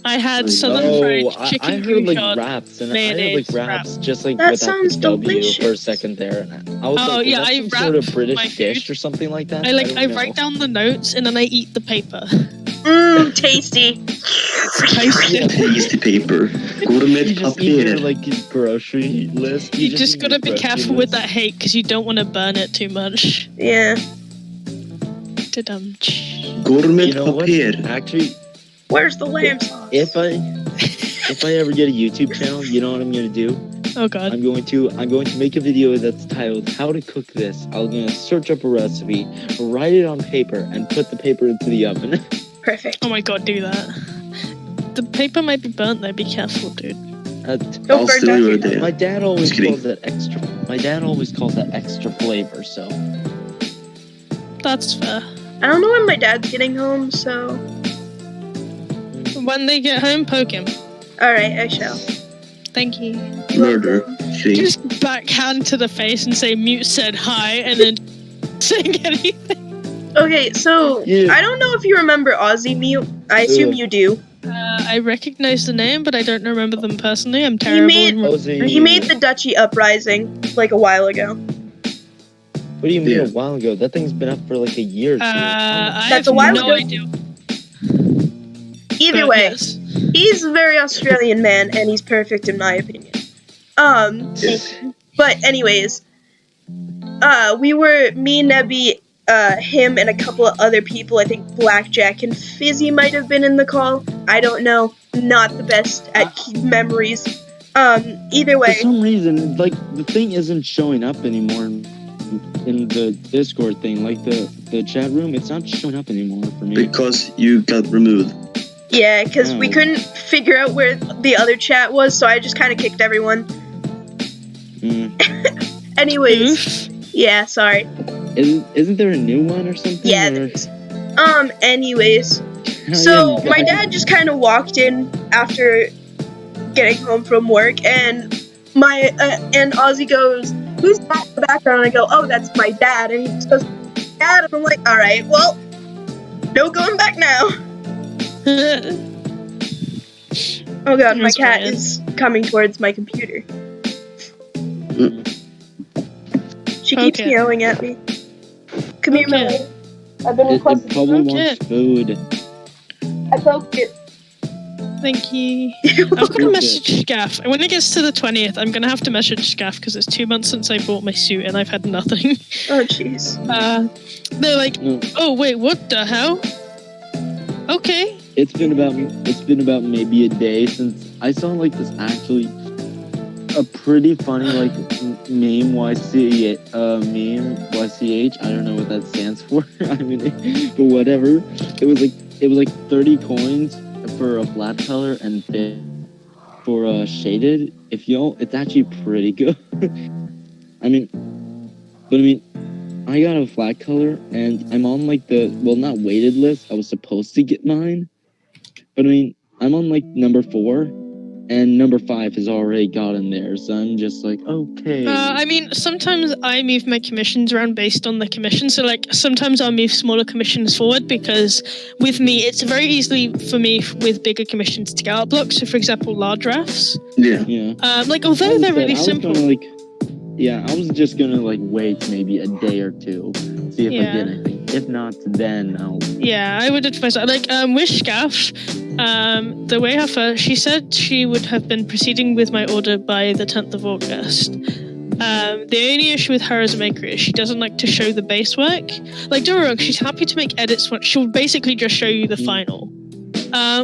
I had southern fried chicken I heard like goujon, wraps, and I mayonnaise, heard like wraps, just like That without sounds the W delicious. for a second there. And I was like, yeah, is that I some sort of wrap British my dish food. or something like that? I don't know. write down the notes and then I eat the paper. Mmm, tasty. Tasty. Tasty paper. Gourmet You just eat your, papier. like grocery list. You just eat gotta your be grocery careful with list. that hate because you don't want to burn it too much. Yeah. Ta-dum. Gourmet You know what? papier. Actually, Where's the lamb sauce? if I ever get a YouTube channel, you know what I'm gonna do? Oh god. I'm going to make a video that's titled "How to Cook This." I'm gonna search up a recipe, write it on paper, and put the paper into the oven. Perfect. Oh my god, do that. The paper might be burnt though, be careful, dude. Don't I'll burn steal down your your idea. My dad always Just kidding. calls that extra. My dad always calls that extra flavor. So That's fair. I don't know when my dad's getting home, so... When they get home, poke him. Alright, I shall. Thank you. Murder. Kidding. Just backhand to the face and say mute said hi and then saying anything. Okay, so, Yeah. I don't know if you remember Aussie Mute. I assume Ugh. you do. I recognize the name, but I don't remember them personally. I'm terrible. made- in He made the Duchy Uprising, like, a while ago. what do you mean Yeah. a while ago? That thing's been up for like a year. Or two. I That's have a while no ago. idea. Either But way, yes. he's a very Australian man, and he's perfect in my opinion. Yes. But anyways, me, Nebby, him, and a couple of other people, I think Blackjack and Fizzy might have been in the call. I don't know. Not the best at memories. Either For way, some reason, like the thing isn't showing up anymore in the Discord thing. Like the chat room, it's not showing up anymore for me. Because you got removed. yeah, because we Oh. couldn't figure out where the other chat was, so I just kind of kicked everyone. Anyways, yeah, sorry. Isn't there a new one or something? Yeah, or- there is. Anyways. Oh, So yeah, my dad just kind of walked in after getting home from work, and and Ozzy goes, "Who's that in the background?" And I go, "Oh, that's my dad." And he just goes, "Dad," and I'm like, "All right, well, no going back now." Oh god, my That's cat brilliant. is coming towards my computer. She keeps Okay. yelling at me. Come here, Okay. Melanie. I've been It requested. probably Okay. wants food. I poked it. Thank you. I've got to message Scaff. When it gets to the 20th, I'm going to have to message Scaff because it's 2 months since I bought my suit and I've had nothing. Oh jeez. They're like, No, oh wait, what the hell? Okay. it's been about maybe a day since I saw like this actually a pretty funny like meme YCH. I don't know what that stands for. I mean, but whatever. It was like 30 coins for a flat color and for shaded. It's actually pretty good. I got a flat color and I'm on like not weighted list. I was supposed to get mine, but I'm on like number 4. And number 5 has already gotten there, so I'm just like, okay. Sometimes I move my commissions around based on the commission. So, like, sometimes I'll move smaller commissions forward because with me, it's very easily for me with bigger commissions to get out blocks. So, for example, large drafts. Yeah. Yeah. Although they're really simple. I was just gonna like wait maybe a day or two, see if I Yeah. get anything. If not, then I'll. Yeah, I would advise that. Like, with Scaff, the way she said she would have been proceeding with my order by the 10th of August. The only issue with her as a maker is she doesn't like to show the base work. Like, don't get me wrong, she's happy to make edits. She'll basically just show you the final.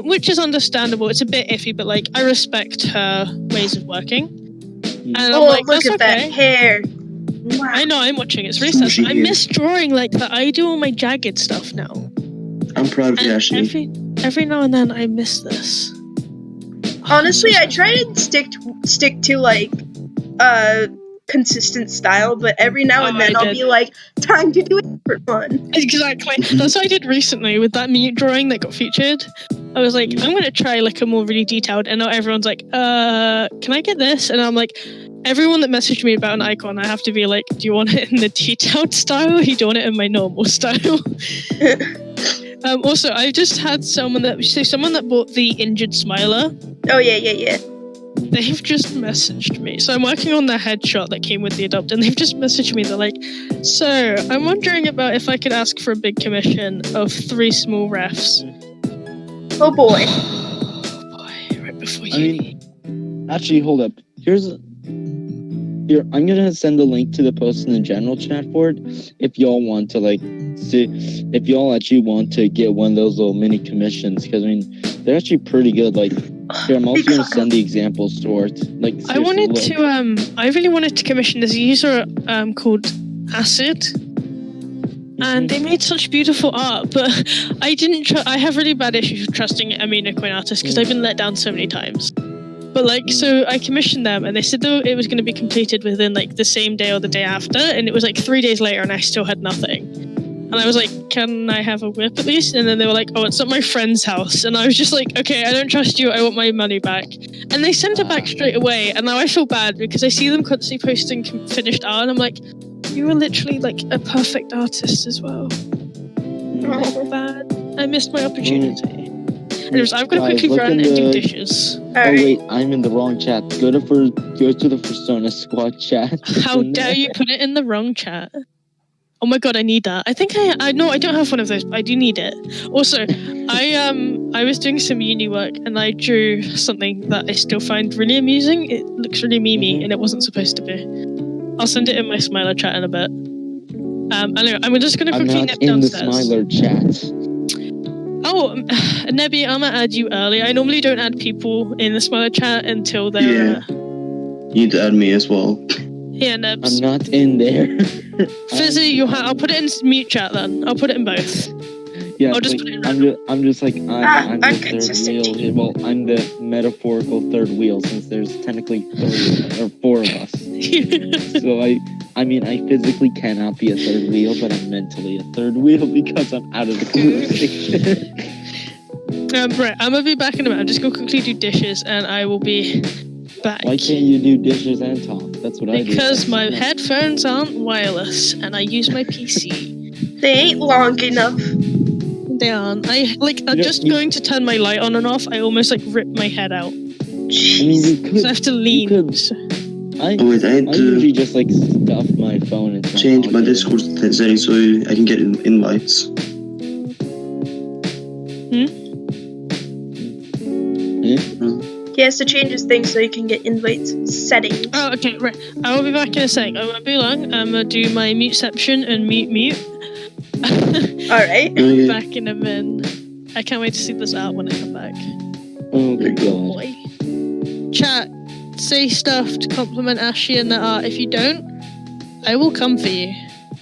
which is understandable. It's a bit iffy, but like I respect her ways of working. And I'm Oh, like, look that's at that okay. hair. I know, I'm watching. It's really sad. Sushi I hair. miss drawing like that. I do all my jagged stuff now. I'm proud of you, And Ashley. every now and then I miss this. Honestly, I try to stick to like consistent style, but every now and then I I'll did. be like, time to do a different one. Exactly. That's what I did recently with that mute drawing that got featured. I was like, I'm gonna try like a more really detailed, and now everyone's like, can I get this? And I'm like, everyone that messaged me about an icon, I have to be like, do you want it in the detailed style or do you want it in my normal style? Also, I just had someone that bought the injured smiler. Oh yeah. They've just messaged me. So I'm working on the headshot that came with the adopt, and they've just messaged me. They're like, so I'm wondering about if I could ask for a big commission of 3 small refs. Oh boy. Oh boy, right before I uni. mean, actually, hold up. Here, I'm gonna send the link to the post in the general chat for it. If y'all want to if y'all actually want to get one of those little mini commissions, because I mean, they're actually pretty good. Like, here, I'm also gonna send the examples to it. Like, I wanted look. to I really wanted to commission this user called Acid. And they made such beautiful art, but I didn't. I have really bad issues with trusting Amina Quinn artists because I've been let down so many times. But like, so I commissioned them, and they said that it was going to be completed within like the same day or the day after, and it was like 3 days later, and I still had nothing. And I was like, "Can I have a whip at least?" And then they were like, "Oh, it's at my friend's house," and I was just like, "Okay, I don't trust you. I want my money back." And they sent it back straight away, and now I feel bad because I see them constantly posting finished art, and I'm like, you were literally like a perfect artist as well. I feel bad. I missed my opportunity. Anyways, I've got to Guys, quickly look run in and do the- dishes. Oh Alright. wait, I'm in the wrong chat. Go to the Persona Squad chat. It's How in dare there. you put it in the wrong chat? Oh my god, I need that. I think I know I don't have one of those, but I do need it. Also, I was doing some uni work and I drew something that I still find really amusing. It looks really memey and it wasn't supposed to be. I'll send it in my Smiler chat in a bit. Anyway, I'm just gonna I'm quickly not nip in the downstairs. Smiler chat. Oh, Nebby, I'm gonna add you early. I normally don't add people in the Smiler chat until they're. Yeah. You need to add me as well. Yeah, Nebs. I'm not in there. Fizzy, I'll put it in mute chat then. I'll put it in both. Yeah, I'll just like, put it in I'm just like I'm the third inconsistent. wheel. Well, I'm the metaphorical third wheel since there's technically 3 or 4 of us. So I mean I physically cannot be a third wheel, but I'm mentally a third wheel because I'm out of the conversation. Right, I'm gonna be back in a minute. I'm just gonna quickly do dishes and I will be back. Why can't you do dishes and talk? That's what I do. Because my headphones aren't wireless and I use my PC. They ain't long enough. They aren't. I'm know, just going to turn my light on and off. I almost like rip my head out. I mean, Jeez. you could. So I have to lean. could- I Oh wait, I I need usually to just like stuff my phone into my change my pocket. Discord settings so I can get invites. He has to change his thing so he can get invites settings. Oh, okay, right. I will be back in a sec. I won't be long. I'm gonna do my muteception and mute. Alright. Okay. Back in a min. I can't wait to see this art when I come back. Oh my There you god. Boy. Chat, say stuff to compliment Ashy and the art. If you don't, I will come for you.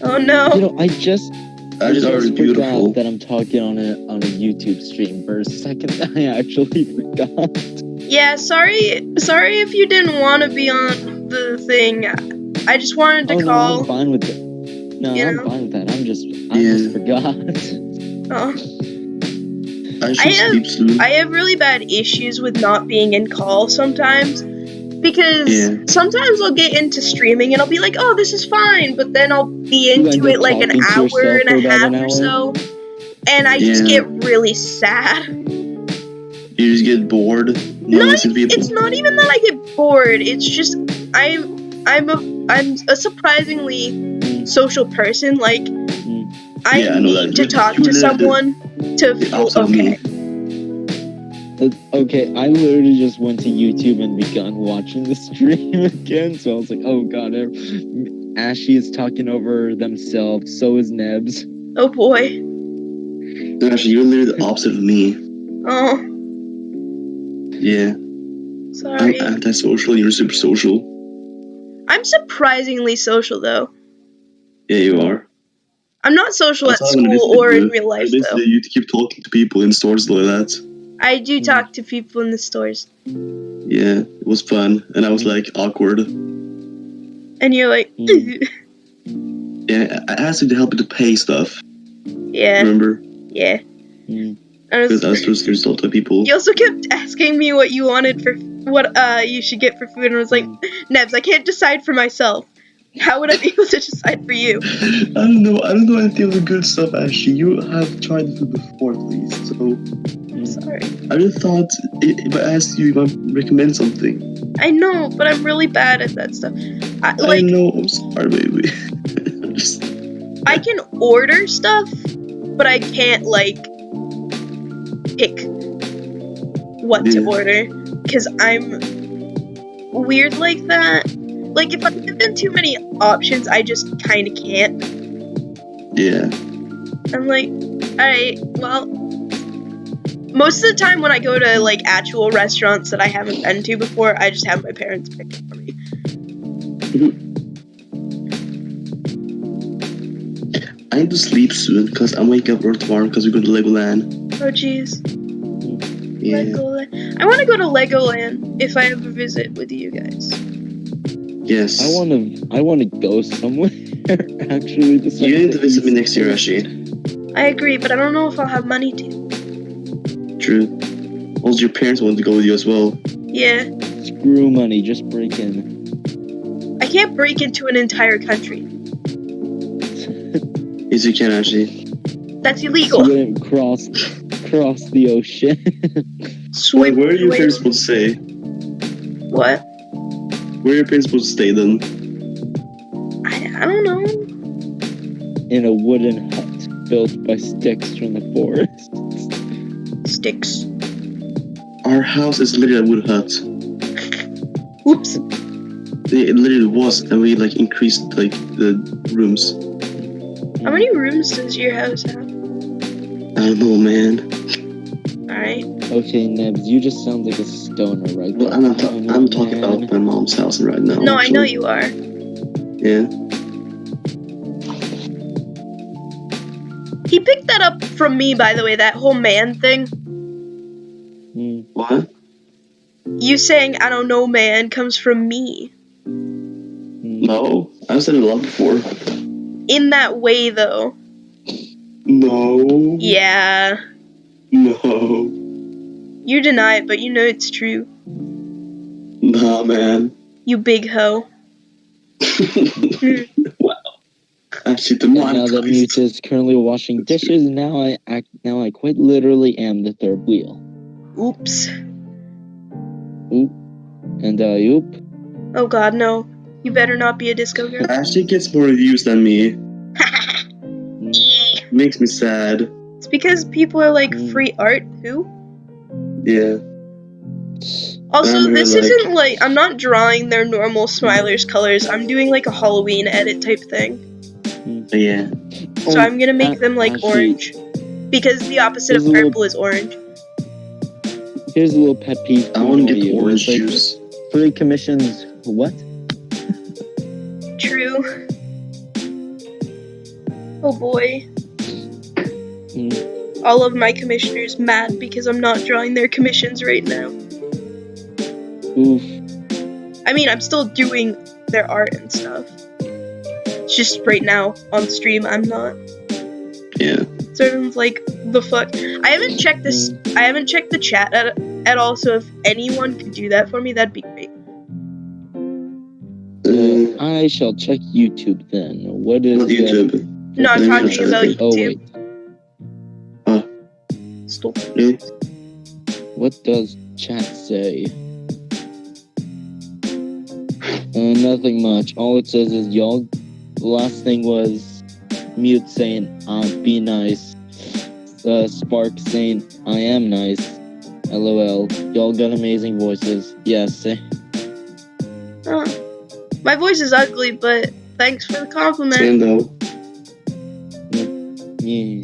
Oh You no. know, I just That is already beautiful. forgot that I'm talking on a YouTube stream for a second. I actually forgot. Yeah, sorry if you didn't want to be on the thing. I just wanted to Oh no, call. I'm fine with it. No, You I'm know? fine with that. I just Yeah. forgot. Oh. I should sleep soon. I have really bad issues with not being in call sometimes. Because Yeah. sometimes I'll get into streaming and I'll be like, oh, this is fine. But then I'll be You into end it up like an talking to hour yourself and for a about half an or hour? so. And I just Yeah. get really sad. You just get bored. No, Listening to people. it's not even that I get bored. It's just I'm a surprisingly social person. Like I Yeah, I know need that. to talk You to literally- someone to the feel opposite of me. okay. Okay, I literally just went to YouTube and begun watching the stream again. So I was like, oh god, Ashy is talking over themselves. So is Nebs. Oh boy. Actually, you're literally the opposite of me. Oh, Yeah. sorry. I'm antisocial, you're super social. I'm surprisingly social, though. Yeah, you are. I'm not social at That's how I school visited or in you. real life, I though. visited you to keep talking to people in stores like that. I do talk to people in the stores. Yeah, it was fun, and I was like awkward. And you're like, Yeah, I asked you to help me to pay stuff. yeah, Remember? yeah. Mm. Because I was so scared to talk to people. You also kept asking me what you wanted for what you should get for food, and I was like, Nebs, I can't decide for myself. How would I be able to decide for you? I don't know anything of the good stuff, Ashley. You have tried the food before, at least. So I'm sorry. I just thought if I asked you if I recommend something. I know, but I'm really bad at that stuff. I know, I'm sorry, baby. I can order stuff, but I can't like pick what to order because I'm weird like that. Like if I'm given too many options, I just kind of can't. Yeah. I'm like, alright, well, most of the time when I go to like actual restaurants that I haven't been to before, I just have my parents pick it for me. I need to sleep soon because I'm waking up early tomorrow because we're going to Legoland. Oh jeez. Yeah. Legoland. I want to go to Legoland if I ever visit with you guys. Yes. I want to go somewhere. Actually, You need to visit me next year, Ashley. I agree, but I don't know if I'll have money to. True. Also, your parents want to go with you as well. Yeah. Screw money, just break in. I can't break into an entire country. Yes, you can, Ashley. That's illegal. Swim, cross the ocean. Swim. Where are your away. parents supposed to stay? What? Where are your parents supposed to stay then? I don't know. In a wooden hut built by sticks from the forest. Sticks. Our house is literally a wood hut. Oops. It literally was, and we like increased like the rooms. How many rooms does your house have? I don't know, man. Alright. Okay, Nebs, you just sound like a stoner right Well, there. I'm talking about my mom's house right now. No, I know actually. you are. Yeah. He picked that up from me, by the way, that whole man thing. What? You saying, I don't know, man, comes from me. No, I've said it a lot before. In that way, though. No. Yeah. No. You deny it, but you know it's true. Nah, man. You big hoe. Wow. Actually, the And now that Mute is currently washing dishes, now I quite literally am the third wheel. Oops. Oop. And oop. Oh god, no. You better not be a disco girl. Ashley gets more reviews than me. Makes me sad. It's because people are like, free art? Who? Yeah. Also, I'm this here, like- isn't like, I'm not drawing their normal Smiler's colors. I'm doing like a Halloween edit type thing. Yeah. So I'm gonna make them like actually, orange. Because the opposite of there's a little- purple is orange. Here's a little pet peeve. I want to for get you. orange It's like juice. free commissions. What? True. Oh boy. All of my commissioners mad because I'm not drawing their commissions right now. Oof. I mean, I'm still doing their art and stuff. It's just right now on stream I'm not. Yeah. So everyone's like, the fuck? I haven't checked this. I haven't checked the chat at all. So if anyone could do that for me, that'd be great. I shall check YouTube then. What is Not YouTube. No, I'm Let me talking check about it. Oh YouTube. wait. Stop. Really? What does chat say? Nothing much. All it says is y'all. The last thing was Mute saying be nice. Spark saying I am nice. LOL. Y'all got amazing voices. Yes. Oh. My voice is ugly, but thanks for the compliment. Same though. Yeah.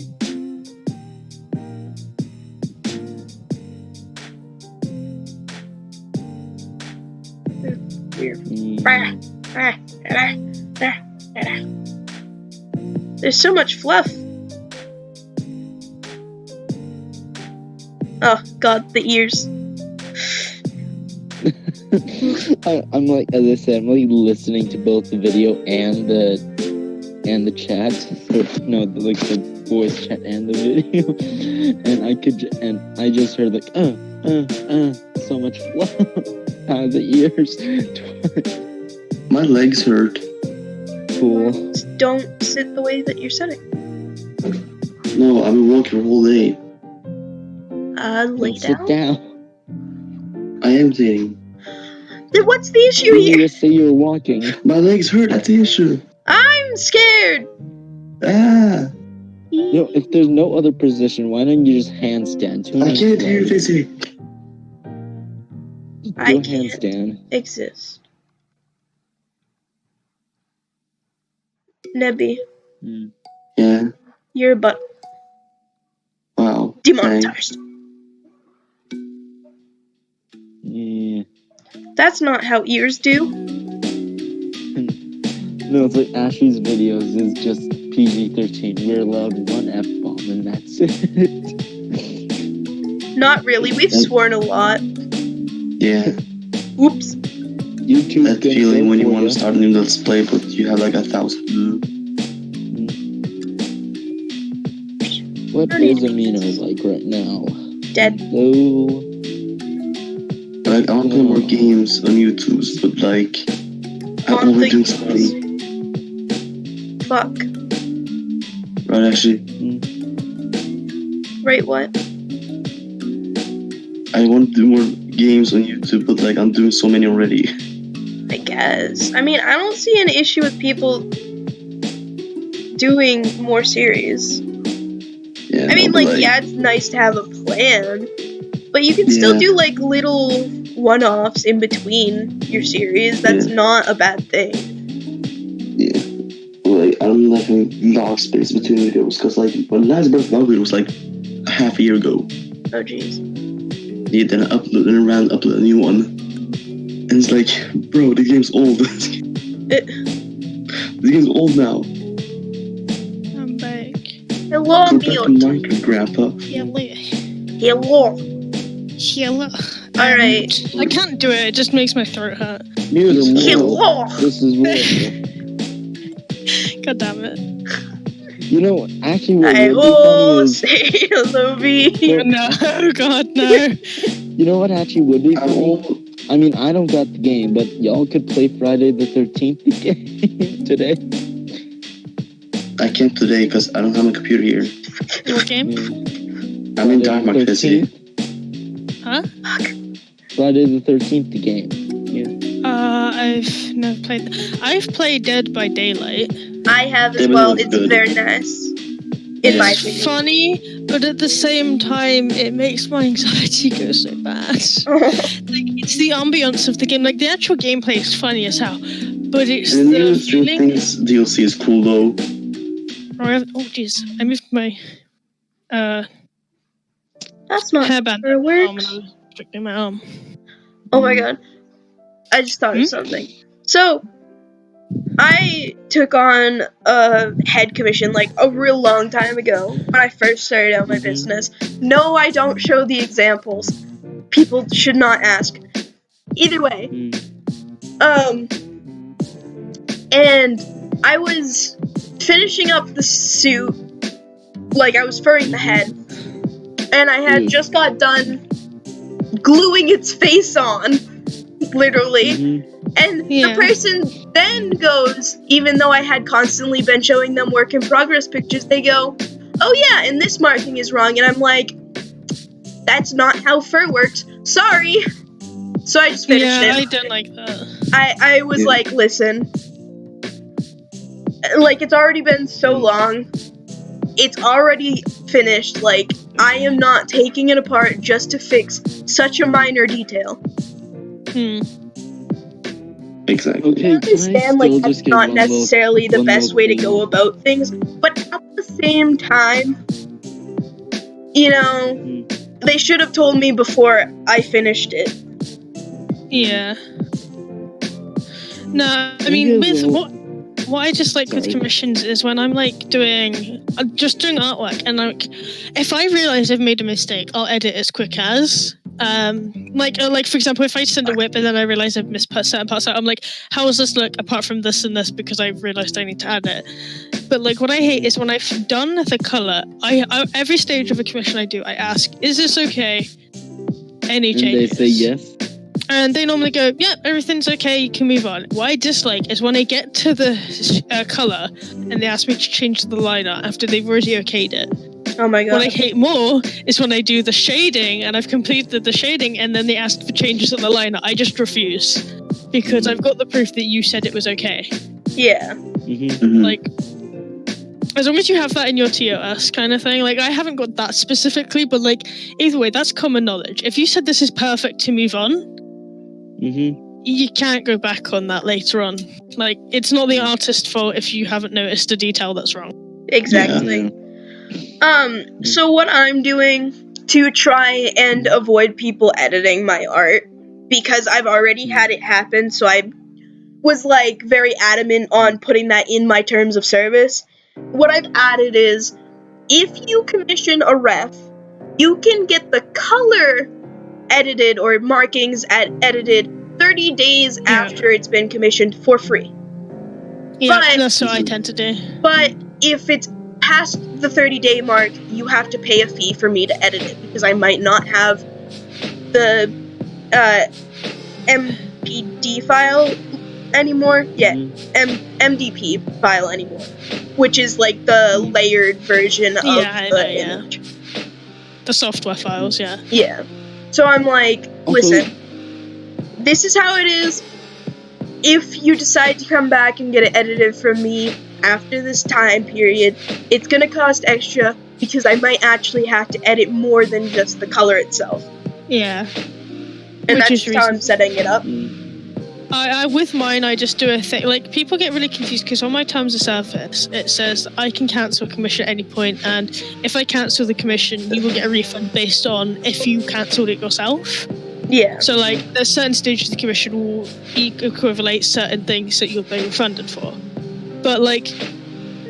There's so much fluff. Oh god, the ears. I'm like, as I said, I'm like listening to both the video and the chat. No, like the voice chat and the video, and I just heard like so much fluff out of the ears. My legs hurt. Cool. Just don't sit the way that you're sitting. No, I've been walking all day. Lay Sit down. down. I am sitting. Then what's the issue You here? just say you're walking. My legs hurt. That's the issue. I'm scared. Ah, You know, if there's no other position, why don't you just handstand? Too I many can't hear flies. Fizzy. Do I a can't. handstand. Exist. Nebby, Yeah. your butt Wow. demonetized. Yeah. That's not how ears do. No, it's like Ashley's videos is just PG-13. We're allowed one F-bomb and that's it. Not really. We've sworn a lot. Yeah. Oops. YouTube That feeling when you want to start a new Let's Play, but you have like 1,000 to do. What is Amino like right now? Dead. Hello. Like, I want to play more games on YouTube, but like, I'm On always the doing something. Fuck. Right, actually, Right, what? I want to do more games on YouTube, but like, I'm doing so many already. I guess. I mean, I don't see an issue with people doing more series. Yeah. I mean, no, but, like, yeah, it's nice to have a plan, but you can still Yeah. do, like, little one-offs in between your series. That's Yeah. not a bad thing. Yeah. Like, I'm like a large space between videos, because like, my last Breath of the Wild video was like half a year ago. Oh, jeez. Yeah, then I upload a new one. And it's like, bro, the game's old. The game's old now. I'm back. Hello, Go back to Mute. Minecraft, Grandpa. Hello. Hello. Alright. I can't do it. It just makes my throat hurt. Mute. Hello. This is weird. God damn it. You know, actually, what I would be funny will is, say hello, V. No, God, no. you know what actually would be I'm funny? old. I mean, I don't got the game, but y'all could play Friday the 13th game today. I can't today because I don't have my computer here. What game? I'm in Denmark, Fizzy. Huh? Friday the 13th the game. I've never played. I've played Dead by Daylight. I have as David well. was It's good. very nice. In my It's opinion. funny, but at the same time, it makes my anxiety go so bad. Like, it's the ambience of the game. Like, the actual gameplay is funny as hell, but it's And the the Stranger feeling. Things DLC is cool though. Oh, jeez. I moved my That's not hairband where it on my arm and works. I was restricting my arm. Oh my god. I just thought of something. So, I took on a head commission like a real long time ago when I first started out my business. No, I don't show the examples. People should not ask. Either way, and I was finishing up the suit, like I was furring the head, and I had just got done gluing its face on, literally. And the person then goes, even though I had constantly been showing them work in progress pictures, they go, oh yeah, and this marking is wrong. And I'm like, that's not how fur works. Sorry. So I just finished it. I don't like that. I was like, listen. Like, it's already been so long. It's already finished. Like, I am not taking it apart just to fix such a minor detail. Exactly. Okay, I understand, like, that's not necessarily the best way to go up. about things, but at the same time, you know, they should have told me before I finished it. Yeah. No, I mean, with what I just like with commissions is when I'm like doing artwork, and like if I realize I've made a mistake, I'll edit as quick as. Like for example, if I send a whip and then I realize I've missed certain parts out, I'm like, how does this look apart from this and this, because I've realized I need to add it. But like what I hate is when I've done the color, I every stage of a commission I do, I ask, is this okay? Any changes? And they say yes. And they normally go, yeah, everything's okay, you can move on. What I dislike is when I get to the colour and they ask me to change the liner after they've already okayed it. Oh my god. What I hate more is when I do the shading and I've completed the shading and then they ask for changes on the liner. I just refuse. Because I've got the proof that you said it was okay. Yeah. Like, as long as you have that in your TOS kind of thing, like I haven't got that specifically, but like either way, that's common knowledge. If you said this is perfect to move on, you can't go back on that later on. Like, it's not the artist's fault if you haven't noticed a detail that's wrong. Exactly. So what I'm doing to try and avoid people editing my art, because I've already had it happen, so I was like very adamant on putting that in my terms of service. What I've added is, if you commission a ref, you can get the color edited or markings edited 30 days after it's been commissioned for free. Yeah, that's what I tend to do. But if it's past the 30-day mark, you have to pay a fee for me to edit it, because I might not have the MPD file anymore. Yeah, MDP file anymore, which is like the layered version of the image. The software files, yeah. Yeah. So I'm like, listen, this is how it is. If you decide to come back and get it edited from me after this time period, it's gonna cost extra because I might actually have to edit more than just the color itself. Yeah. And that's just how I'm setting it up. I with mine, I just do a thing. Like, people get really confused because on my terms of service, it says I can cancel a commission at any point, and if I cancel the commission, you will get a refund based on if you cancelled it yourself. Yeah. So, like, there's certain stages of the commission will equivalent certain things that you'll be refunded for. But, like,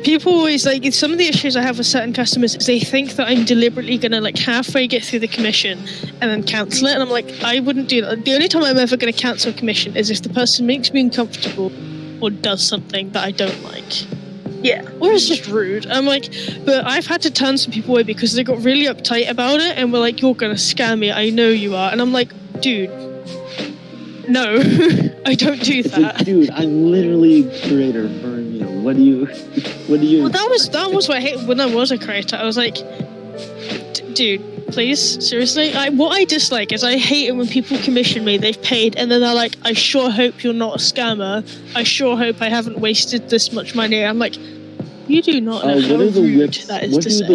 people always, like, some of the issues I have with certain customers is they think that I'm deliberately going to, like, halfway get through the commission and then cancel it. And I'm like, I wouldn't do that. The only time I'm ever going to cancel a commission is if the person makes me uncomfortable or does something that I don't like. Yeah. Or it's just rude. I'm like, but I've had to turn some people away because they got really uptight about it and were like, you're going to scam me. I know you are. And I'm like, dude, no, I don't do that. Like, dude, I'm literally a creator for, what do you Well, that was what I hate when I was a creator. I was like, dude, please, seriously? What I dislike is I hate it when people commission me, they've paid, and then they're like, I sure hope you're not a scammer. I sure hope I haven't wasted this much money. I'm like, you do not know how rude that is to say.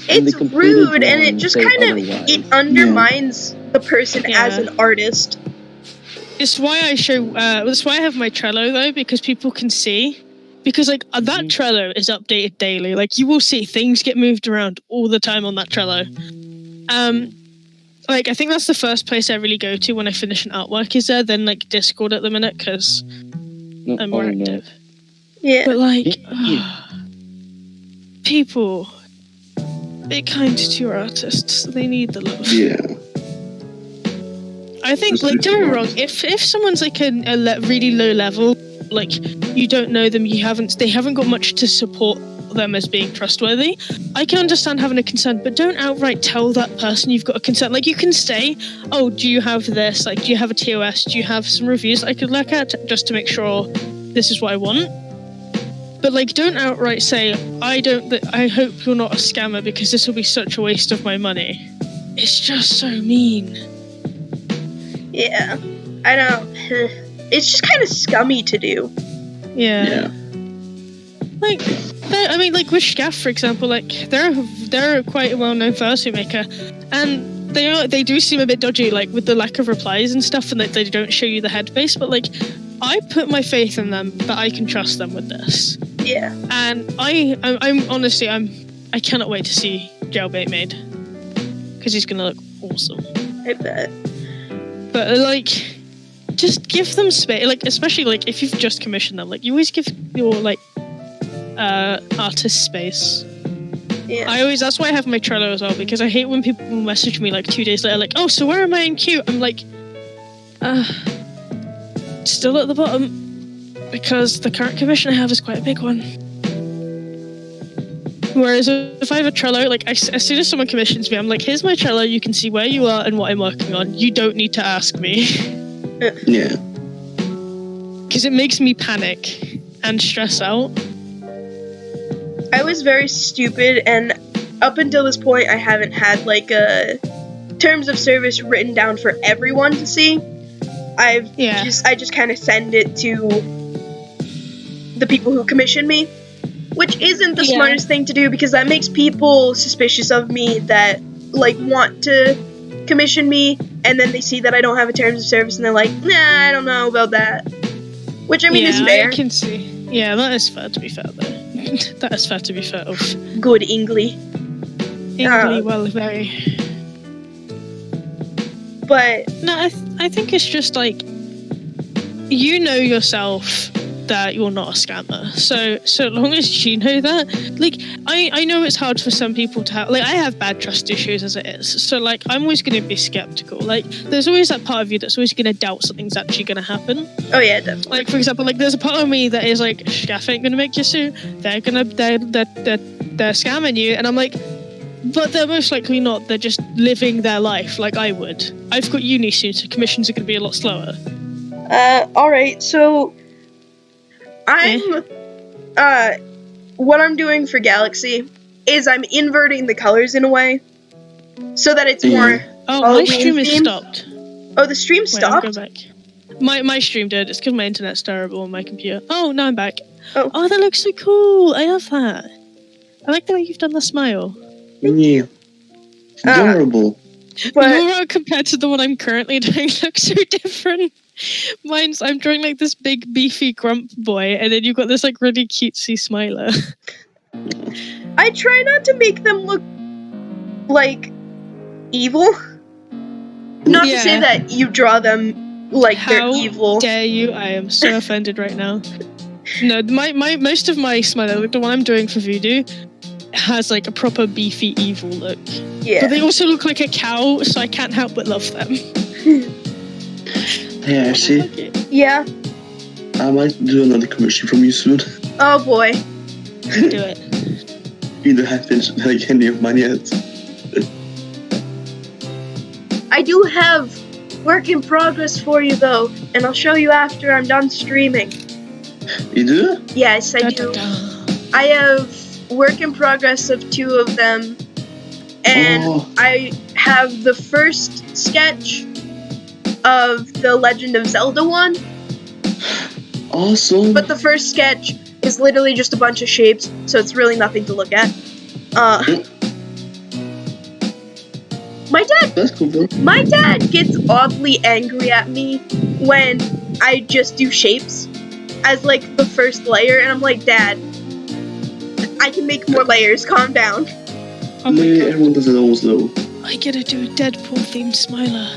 It's rude, and it just kind of, it undermines the person as an artist. It's why I show, that's why I have my Trello, though, because people can see. Because, like, that Trello is updated daily. Like, you will see things get moved around all the time on that Trello. Like, I think that's the first place I really go to when I finish an artwork is there, then, like, Discord at the minute, because I'm more active. Yeah. But, like, people, be kind to your artists. They need the love. Yeah. I think, like, don't get me wrong, if someone's, like, a really low level, like, you don't know them, they haven't got much to support them as being trustworthy, I can understand having a concern, but don't outright tell that person you've got a concern. Like, you can say, oh, do you have this? Like, do you have a TOS? Do you have some reviews I could look at just to make sure this is what I want? But, like, don't outright say, I hope you're not a scammer because this will be such a waste of my money. It's just so mean. Yeah, I know. It's just kind of scummy to do. Yeah. Like, I mean, like with Scaff, for example, like they're quite a well-known fursuit maker, and they do seem a bit dodgy, like with the lack of replies and stuff, and that they don't show you the headbase. But like, I put my faith in them that I can trust them with this. Yeah. And I'm honestly, I cannot wait to see Jailbait made because he's gonna look awesome. I bet. But like, just give them space. Like, especially like if you've just commissioned them, like you always give your like artist space. Yeah. That's why I have my Trello as well, because I hate when people message me like 2 days later, like, oh, so where am I in queue? I'm like, still at the bottom, because the current commission I have is quite a big one. Whereas if I have a Trello, like as soon as someone commissions me, I'm like, here's my Trello, you can see where you are and what I'm working on. You don't need to ask me. Yeah. Because it makes me panic and stress out. I was very stupid, and up until this point, I haven't had like a terms of service written down for everyone to see. I just kind of send it to the people who commission me, which isn't the smartest thing to do, because that makes people suspicious of me that like want to commission me, and then they see that I don't have a terms of service and they're like, nah, I don't know about that. Which I mean is fair. I can see. Yeah, that is fair, to be fair though. That is fair, to be fair. Good Ingly. Well, very. But no, I think it's just like, you know yourself that you're not a scammer. So long as you know that, like, I know it's hard for some people to have, like, I have bad trust issues as it is. So like, I'm always going to be skeptical. Like, there's always that part of you that's always going to doubt something's actually going to happen. Oh yeah, definitely. Like, for example, like, there's a part of me that is like, Scaff ain't going to make you sue. They're scamming you. And I'm like, but they're most likely not. They're just living their life like I would. I've got uni soon, so commissions are going to be a lot slower. Alright, so what I'm doing for Galaxy is I'm inverting the colors in a way so that it's more. Oh, my stream is stopped. Oh, the stream stopped? I'll go back. My stream did. It's because my internet's terrible on my computer. Oh, now I'm back. Oh, that looks so cool. I love that. I like the way you've done the smile. Yeah. Adorable. But Your compared to the one I'm currently doing looks so different. I'm drawing like this big beefy grump boy, and then you've got this like really cutesy smiler. I try not to make them look like evil. Not to say that you draw them like they're evil. How dare you? I am so offended right now. No, my most of my smiler, like the one I'm doing for Voodoo, has like a proper beefy evil look. Yeah. But they also look like a cow, so I can't help but love them. Hey Ashley. Yeah. I might do another commission from you soon. Oh boy. Do it. You don't have finished like any of mine yet. I do have work in progress for you though, and I'll show you after I'm done streaming. You do? Yes, I do. I have work in progress of 2 of them, and I have the first sketch of the Legend of Zelda one. Awesome. But the first sketch is literally just a bunch of shapes, so it's really nothing to look at. My dad gets oddly angry at me when I just do shapes as like the first layer, and I'm like, Dad, I can make more layers, calm down. Oh my God. Everyone does it also. I gotta do a Deadpool themed smiler.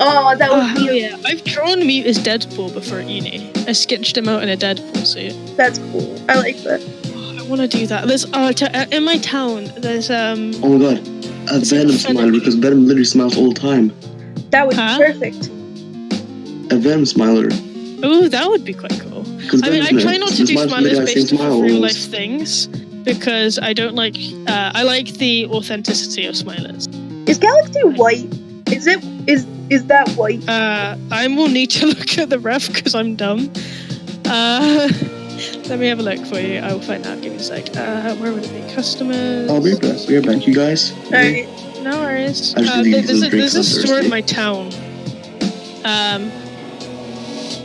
Oh, that would be... yeah. I've drawn Mute as Deadpool before at uni. I sketched him out in a Deadpool suit. That's cool. I like that. Oh, I want to do that. There's in my town. There's Oh my God, a Venom smiler, because Venom literally smiles all the time. That would be perfect. A Venom smiler. Ooh, that would be quite cool. I mean, I try not to do smilers based on real life things because I don't like. I like the authenticity of smilers. Is Galaxy white? Is that white? I will need to look at the ref because I'm dumb. Let me have a look for you. I will find out. Give me a sec. Where would it be? Customers. I'll be back. We're back, you guys. Alright. No worries. There's a store in my town.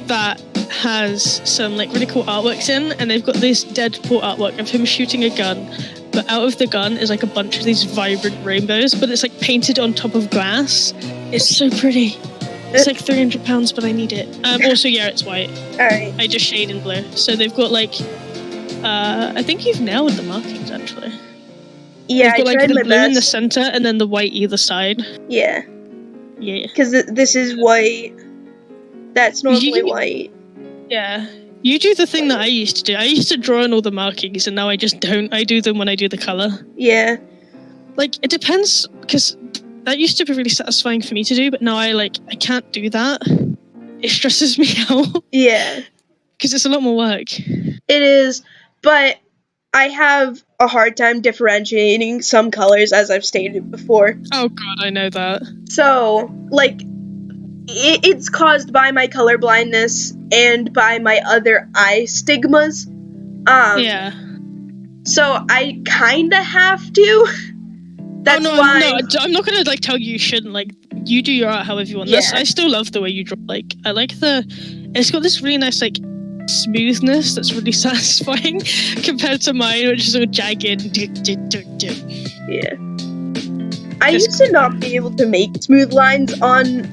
That has some like really cool artworks in, and they've got this Deadpool artwork of him shooting a gun, but out of the gun is like a bunch of these vibrant rainbows, but it's like painted on top of glass. It's so pretty. It's like £300, but I need it. Also, yeah, it's white. Alright. I just shade in blue. So they've got like, I think you've nailed the markings actually. Yeah, they've got, I like tried the my blue in the best. center and then the white either side. Yeah. Yeah. Because this is white. That's normally You- white. Yeah. You do the thing that I used to do. I used to draw in all the markings, and now I just don't. I do them when I do the color. Yeah. Like, it depends, because that used to be really satisfying for me to do, but now I can't do that. It stresses me out, Yeah. because it's a lot more work. It is, but I have a hard time differentiating some colors, as I've stated before. Oh god, I know that. So, like, it's caused by my color blindness and by my other eye stigmas. Yeah. So I kinda have to. That's why. No, I'm not gonna tell you shouldn't. You do your art however you want. Yeah. I still love the way you draw. I like it's got this really nice smoothness that's really satisfying compared to mine, which is all jagged. Yeah. I used to not be able to make smooth lines on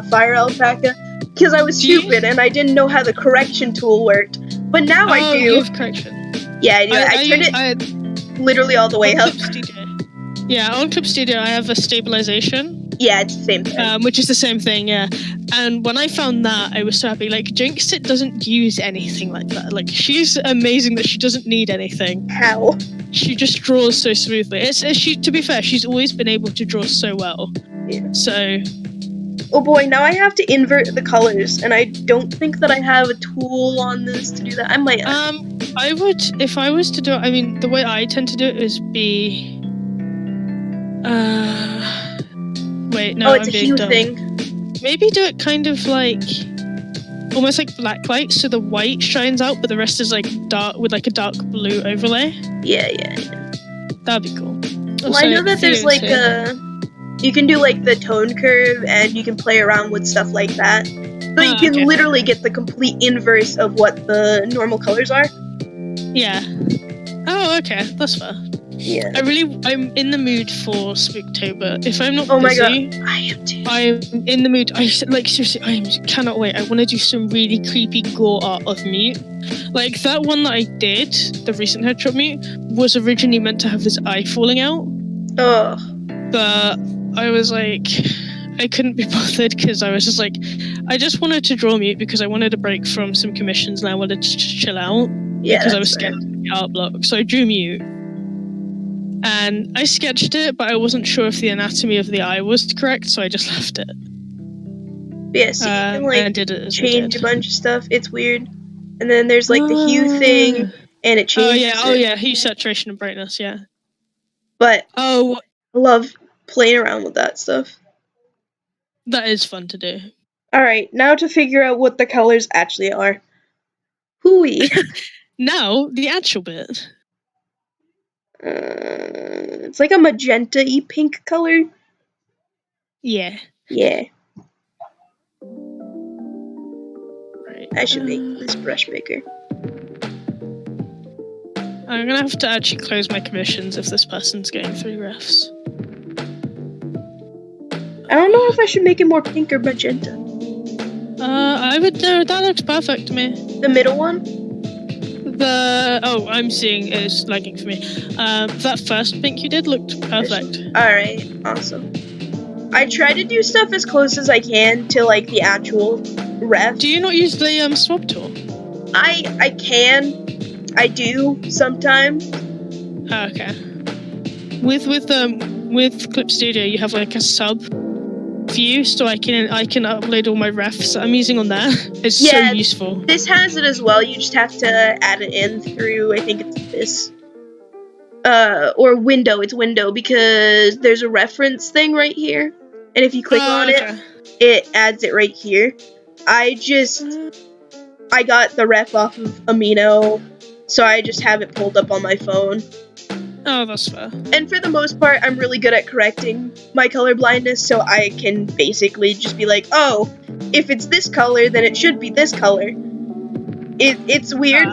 Fire Alpaca because I was Do you? stupid and I didn't know how the correction tool worked. But now I do. You have correction. Yeah, I do. I turned it literally all the way on up. Clip Studio. Yeah, on Clip Studio I have a stabilization. Yeah, it's the same thing. Which is the same thing, yeah. And when I found that, I was so happy. Jinxit doesn't use anything like that. She's amazing that she doesn't need anything. How? She just draws so smoothly. To be fair, she's always been able to draw so well. Yeah. So. Oh boy, now I have to invert the colors, and I don't think that I have a tool on this to do that. I might. I would, if I was to do it. I mean, the way I tend to do it is be. Wait, no, it's I'm a being hue dumb. thing. Maybe do it kind of almost like blacklight, so the white shines out, but the rest is dark with a dark blue overlay. Yeah. That'd be cool. Well, I know that there's you can do the tone curve, and you can play around with stuff like that. So you can literally get the complete inverse of what the normal colors are. Yeah. Oh, okay, that's fair. Yeah. I'm in the mood for Spooktober. If I'm not busy, my god, I am too. I'm in the mood. Seriously, I cannot wait. I want to do some really creepy gore art of Mute. That one that I did, the recent headshot Mute, was originally meant to have his eye falling out. Ugh. But I was I couldn't be bothered because I was just I just wanted to draw Mute because I wanted a break from some commissions and I wanted to just chill out. Yeah. Because I was scared of the art block. So I drew Mute. And I sketched it, but I wasn't sure if the anatomy of the eye was correct, so I just left it. Yeah, so you can did it change a bunch of stuff. It's weird. And then there's the hue thing, and it changes. Oh yeah, hue, saturation, and brightness. Yeah. But I love playing around with that stuff. That is fun to do. All right, now to figure out what the colors actually are. Hooey. Now the actual bit. It's like a magenta-y pink color. Yeah. Yeah. Right. I should make this brush bigger. I'm gonna have to actually close my commissions if this person's going through refs. I don't know if I should make it more pink or magenta. I would. That looks perfect to me. The middle one? I'm seeing it's lagging for me. That first pink you did looked perfect. Alright, awesome. I try to do stuff as close as I can to the actual ref. Do you not use the swap tool? I can. I do sometimes. Okay. With Clip Studio you have a sub view, so I can upload all my refs that I'm using on there. It's so useful. This has it as well. You just have to add it in through, I think it's this. Or window. It's window because there's a reference thing right here. And if you click on it, it adds it right here. I got the ref off of Amino, so I just have it pulled up on my phone. Oh, that's fair. And for the most part, I'm really good at correcting my color blindness, so I can basically just be like, oh, if it's this color, then it should be this color. It's weird.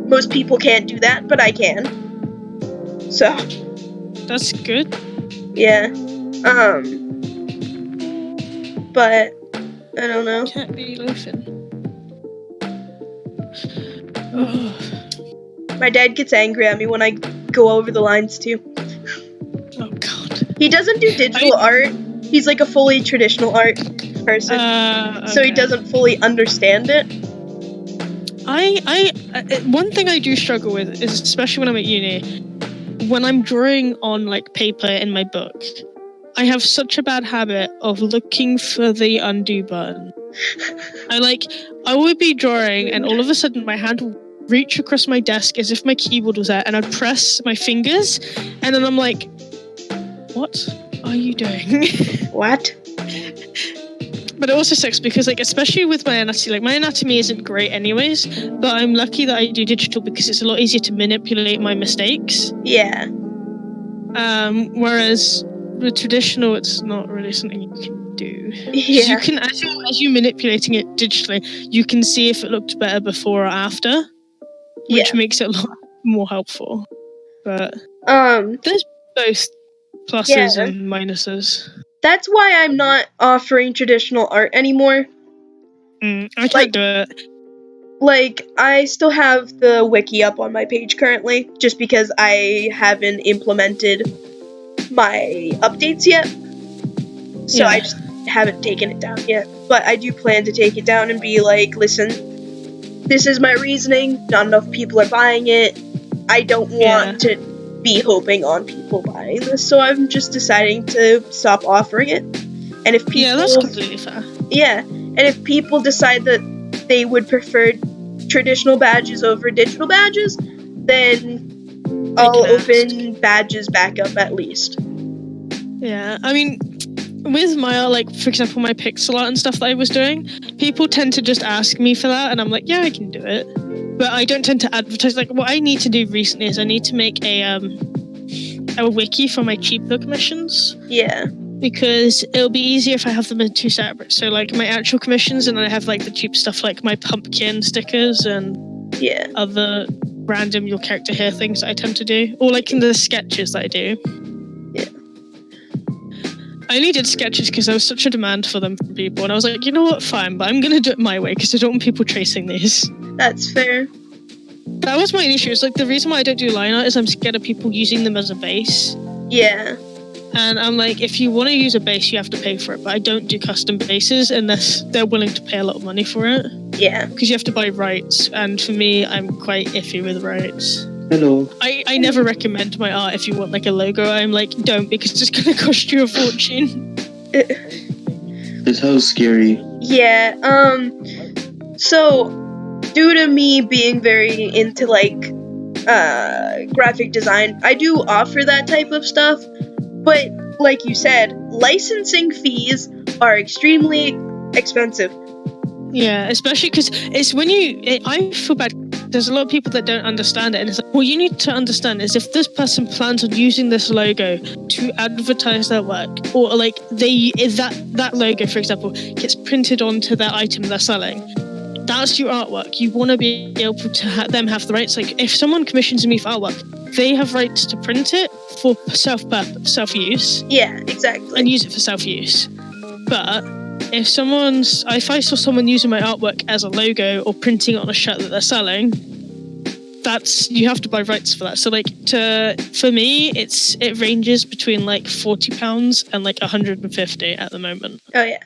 Most people can't do that, but I can. So. That's good. Yeah. But, I don't know. Can't be loafing. Oh. My dad gets angry at me when I go over the lines too. Oh god. He doesn't do digital art. He's a fully traditional art. person, so he Okay. doesn't fully understand it. I one thing I do struggle with is, especially when I'm at uni, when I'm drawing on like paper in my book, I have such a bad habit of looking for the undo button. I would be drawing and all of a sudden my hand will reach across my desk as if my keyboard was there, and I'd press my fingers, and then I'm like, what are you doing? What? But it also sucks because, like, especially with my anatomy, like, my anatomy isn't great anyways, but I'm lucky that I do digital because it's a lot easier to manipulate my mistakes. Yeah. Whereas with traditional, it's not really something you can do. 'Cause Yeah. You can, as you're manipulating it digitally, you can see if it looked better before or after, which makes it a lot more helpful. But there's both pluses and minuses. That's why I'm not offering traditional art anymore. I can't do it. Like, I still have the wiki up on my page currently, just because I haven't implemented my updates yet. So I just haven't taken it down yet. But I do plan to take it down and be like, listen, this is my reasoning, not enough people are buying it. I don't want to be hoping on people buying this, so I'm just deciding to stop offering it. And if people... Yeah, that's completely fair. Yeah, and if people decide that they would prefer traditional badges over digital badges, then I'll open badges back up at least. Yeah, I mean, with my art, like, for example, my pixel art and stuff that I was doing, people tend to just ask me for that, and I'm like, yeah, I can do it. But I don't tend to advertise. Like, what I need to do recently is I need to make a wiki for my cheap book commissions. Yeah. Because it'll be easier if I have them in two separate. So, like, my actual commissions, and then I have, like, the cheap stuff, like my pumpkin stickers and other random your character here things that I tend to do. Or, like, in the sketches that I do. Yeah. I only did sketches because there was such a demand for them from people, and I was like, you know what, fine, but I'm going to do it my way because I don't want people tracing these. That's fair. That was my issue. It's like, the reason why I don't do line art is I'm scared of people using them as a base. Yeah. And I'm like, if you want to use a base, you have to pay for it, but I don't do custom bases unless they're willing to pay a lot of money for it. Yeah. Because you have to buy rights, and for me, I'm quite iffy with rights. Hello. I never recommend my art if you want, like, a logo. I'm like, don't, because it's going to cost you a fortune. That's how scary. Yeah, so, due to me being very into, like, graphic design, I do offer that type of stuff, but, like you said, licensing fees are extremely expensive. Yeah, especially because it's when I feel bad. There's a lot of people that don't understand it, and it's like, well, you need to understand is if this person plans on using this logo to advertise their work, or like that logo, for example, gets printed onto their item they're selling, that's your artwork. You want to be able to have the rights. Like, if someone commissions me for artwork, they have rights to print it for self-use. Yeah, exactly. And use it for self-use. But if I saw someone using my artwork as a logo or printing it on a shirt that they're selling, you have to buy rights for that. So, like, for me, it ranges between like £40 and like 150 at the moment. Oh yeah,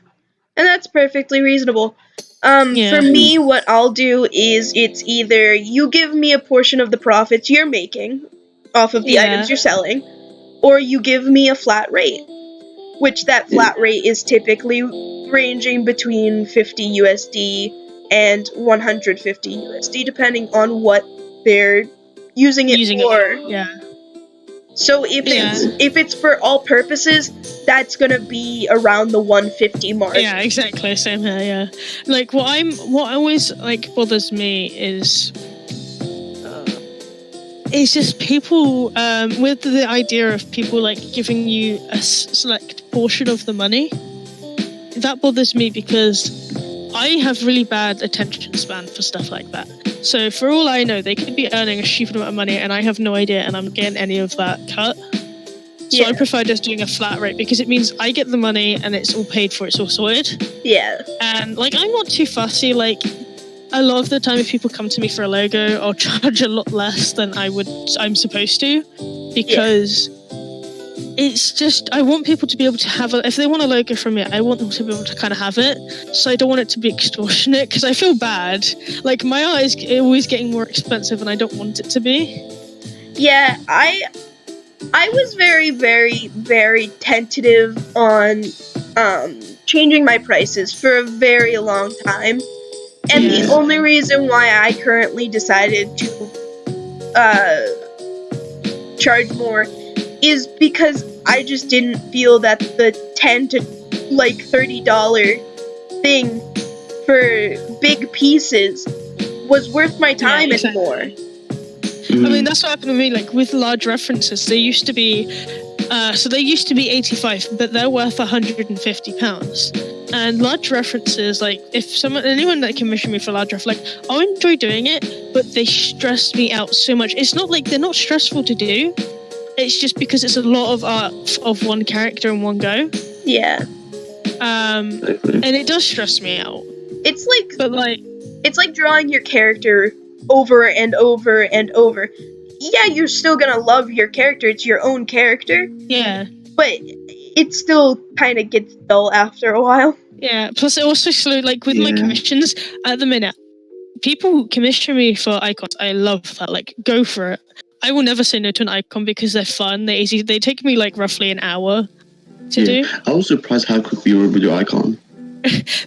and that's perfectly reasonable. For me, what I'll do is it's either you give me a portion of the profits you're making off of the items you're selling, or you give me a flat rate, which that flat rate is typically ranging between 50 USD and 150 USD, depending on what they're using it for. Yeah. So if it's for all purposes, that's gonna be around the 150 mark. Yeah, exactly. Same here. Yeah. Like, what always like bothers me is it's just people with the idea of people like giving you a select portion of the money. That bothers me because I have really bad attention span for stuff like that. So for all I know, they could be earning a stupid amount of money and I have no idea and I'm getting any of that cut. So I prefer just doing a flat rate because it means I get the money and it's all paid for, it's all sorted. Yeah. And like, I'm not too fussy. Like, a lot of the time if people come to me for a logo, I'll charge a lot less than I'm supposed to, because it's just I want people to be able to have if they want a logo from it, I want them to be able to kind of have it. So I don't want it to be extortionate because I feel bad. Like my art is always getting more expensive, and I don't want it to be. Yeah, I was very, very, very tentative on changing my prices for a very long time. And the only reason why I currently decided to charge more is because I just didn't feel that the $10 to like $30 thing for big pieces was worth my time anymore. I mean, that's what happened to me. Like with large references, they used to be, they used to be 85, but they're worth £150. And large references, like if anyone that commissioned me for large ref, like I'll enjoy doing it, but they stress me out so much. It's not like they're not stressful to do. It's just because it's a lot of art of one character in one go. Yeah. And it does stress me out. It's like drawing your character over and over and over. Yeah, you're still gonna love your character. It's your own character. Yeah. But it still kind of gets dull after a while. Yeah. Plus, it also like with my commissions at the minute, people commission me for icons. I love that. Like, go for it. I will never say no to an icon because they're fun. They're easy. They take me like roughly an hour to do. I was surprised how quickly you were with your icon.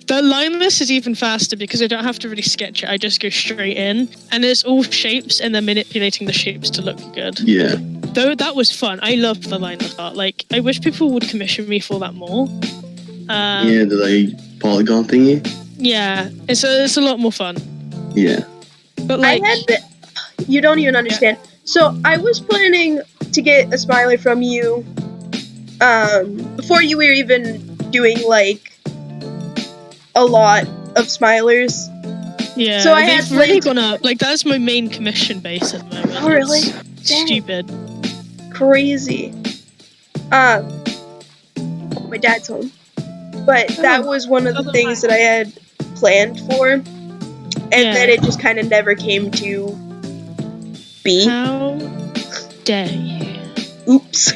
The line list is even faster because I don't have to really sketch it. I just go straight in, and it's all shapes, and they're manipulating the shapes to look good. Yeah. Though that was fun. I loved the line list art. Like, I wish people would commission me for that more. The like polygon thingy. Yeah, it's a lot more fun. Yeah. But like, you don't even understand. Yeah. So I was planning to get a smiler from you, before you were even doing like a lot of smilers. Yeah, so I they've really gone up. Like, that's my main commission base at the moment. Oh, really? It's stupid. Crazy. My dad's home. But that was one of the things that I had planned for. And then it just kind of never came to be. How dare you? Oops.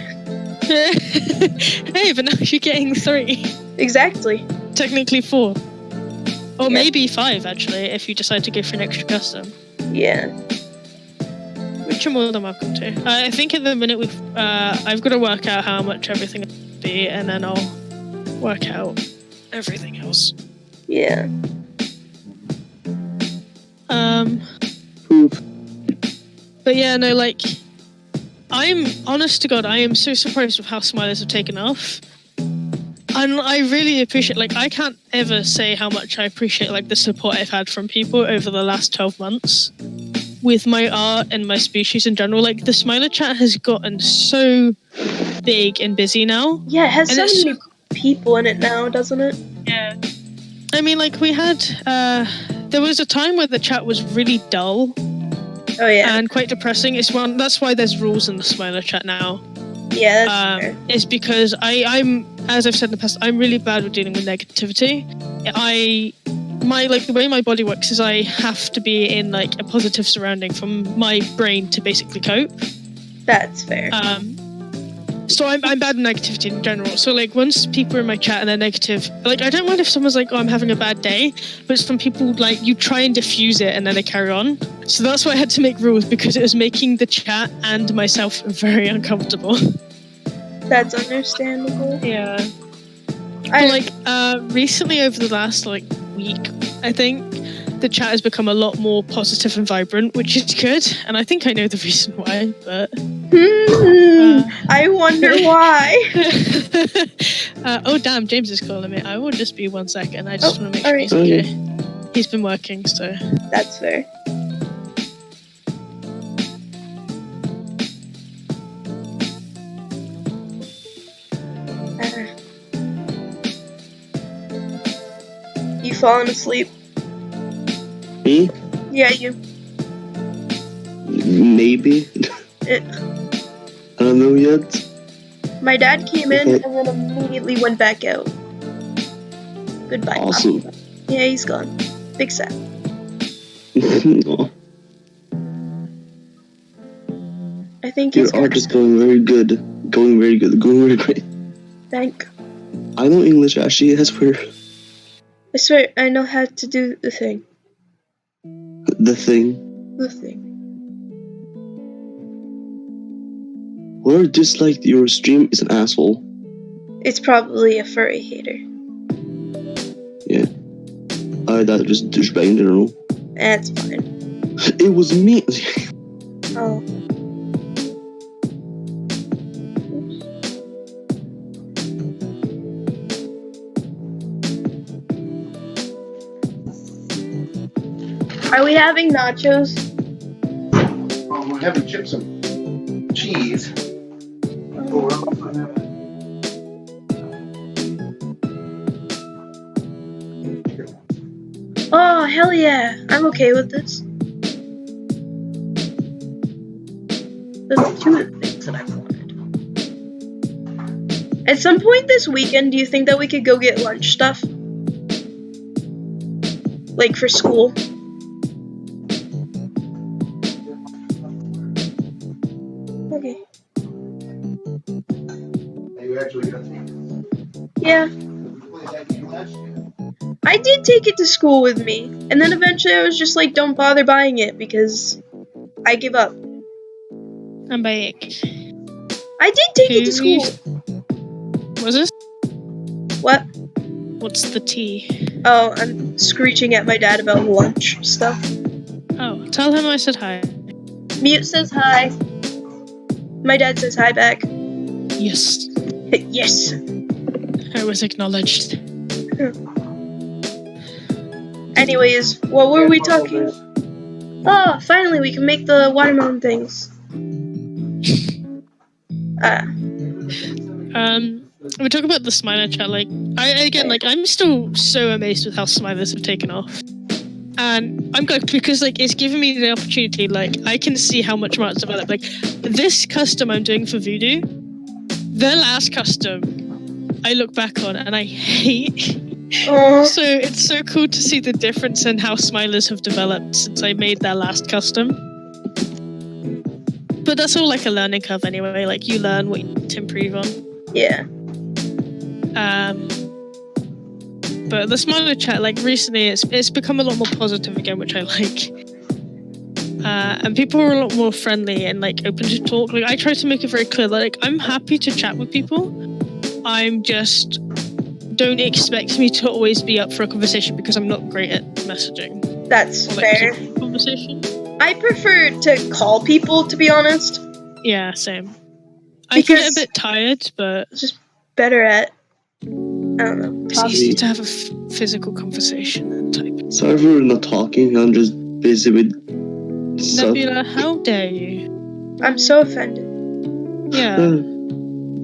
Hey, but now you're getting 3. Exactly. Technically 4. Or maybe 5, actually, if you decide to go for an extra custom. Yeah. Which you're more than welcome to. I think at the minute I've got to work out how much everything will be, and then I'll work out everything else. Yeah. But yeah, no, like, I'm honest to God, I am so surprised with how smilers have taken off. And I really appreciate, like, I can't ever say how much I appreciate, like, the support I've had from people over the last 12 months with my art and my species in general. Like, the Smiler chat has gotten so big and busy now. Yeah, it has so many people in it now, doesn't it? Yeah. I mean, like, we had, there was a time where the chat was really dull. Oh, yeah. And quite depressing. That's why there's rules in the Smiler chat now. Yeah, that's fair. It's because I'm, as I've said in the past, I'm really bad with dealing with negativity. The way my body works is I have to be in like a positive surrounding for my brain to basically cope. That's fair. So I'm bad with negativity in general. So like once people are in my chat and they're negative, like I don't mind if someone's like, oh, I'm having a bad day, but some people like you try and diffuse it and then they carry on. So that's why I had to make rules because it was making the chat and myself very uncomfortable. That's understandable. Yeah. Recently over the last like week, I think the chat has become a lot more positive and vibrant, which is good. And I think I know the reason why, but I wonder why. Oh damn, James is calling me. I will just be 1 second. I just want to make sure he's okay. He's been working, so that's fair. You falling asleep? Me? Yeah, you. Maybe. I don't know yet. My dad came in and then immediately went back out. Goodbye. Awesome. Papa. Yeah, he's gone. Big sad. Oh. I think your art is going very good. Going very good. Going very great. Thank. I know English, Ashley. I swear. I swear, I know how to do the thing. The thing. The thing. Whoever disliked your stream is an asshole. It's probably a furry hater. Yeah. That just douchebag in general. That's fine. It was me. Oh. Are we having nachos? We're having chips and cheese. Oh, hell yeah. I'm okay with this. Those are two of the things that I wanted. At some point this weekend, do you think that we could go get lunch stuff? Like for school? Okay. You actually got Yeah. I did take it to school with me, and then eventually I was just like, don't bother buying it because I give up. I'm back. I did take it to school. Was this? What? What's the tea? Oh, I'm screeching at my dad about lunch stuff. Oh, tell him I said hi. Mute says hi. My dad says hi back. Yes, Yes. I was acknowledged. Anyways, what were we talking? Oh, finally we can make the watermelon things. We talk about the Smiler chat. Like, I'm still so amazed with how Smilers have taken off, and I'm glad because like it's given me the opportunity. Like, I can see how much more it's developed. Like, this custom I'm doing for Voodoo, the last custom, I look back on and I hate. Oh, So it's so cool to see the difference in how Smilers have developed since I made that last custom. But that's all like a learning curve anyway. Like, you learn what you need to improve on. yeah. But the Smiler chat, like recently, it's become a lot more positive again, which I like. And people are a lot more friendly and like open to talk. Like, I try to make it very clear, like, I'm happy to chat with people. I'm just don't expect me to always be up for a conversation because I'm not great at messaging. That's Or, like, fair. keeping a conversation. I prefer to call people, to be honest. Yeah, same. I get a Because- bit tired, but Just better at, I don't know. it's easy to have a physical conversation and type. Sorry for not talking. I'm just busy with stuff. Nebula, how dare you? I'm so offended. Yeah.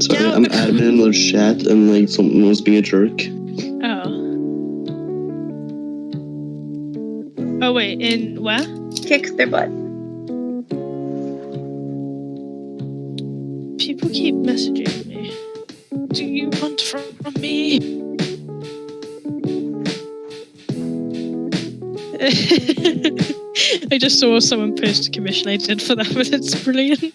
Sorry, Yeah. I'm admin in another chat and like someone was being a jerk. Oh. Oh wait, in where? Kick their butt. People keep messaging me. What do you want from me? I just saw someone post a commission I did for them and it's brilliant.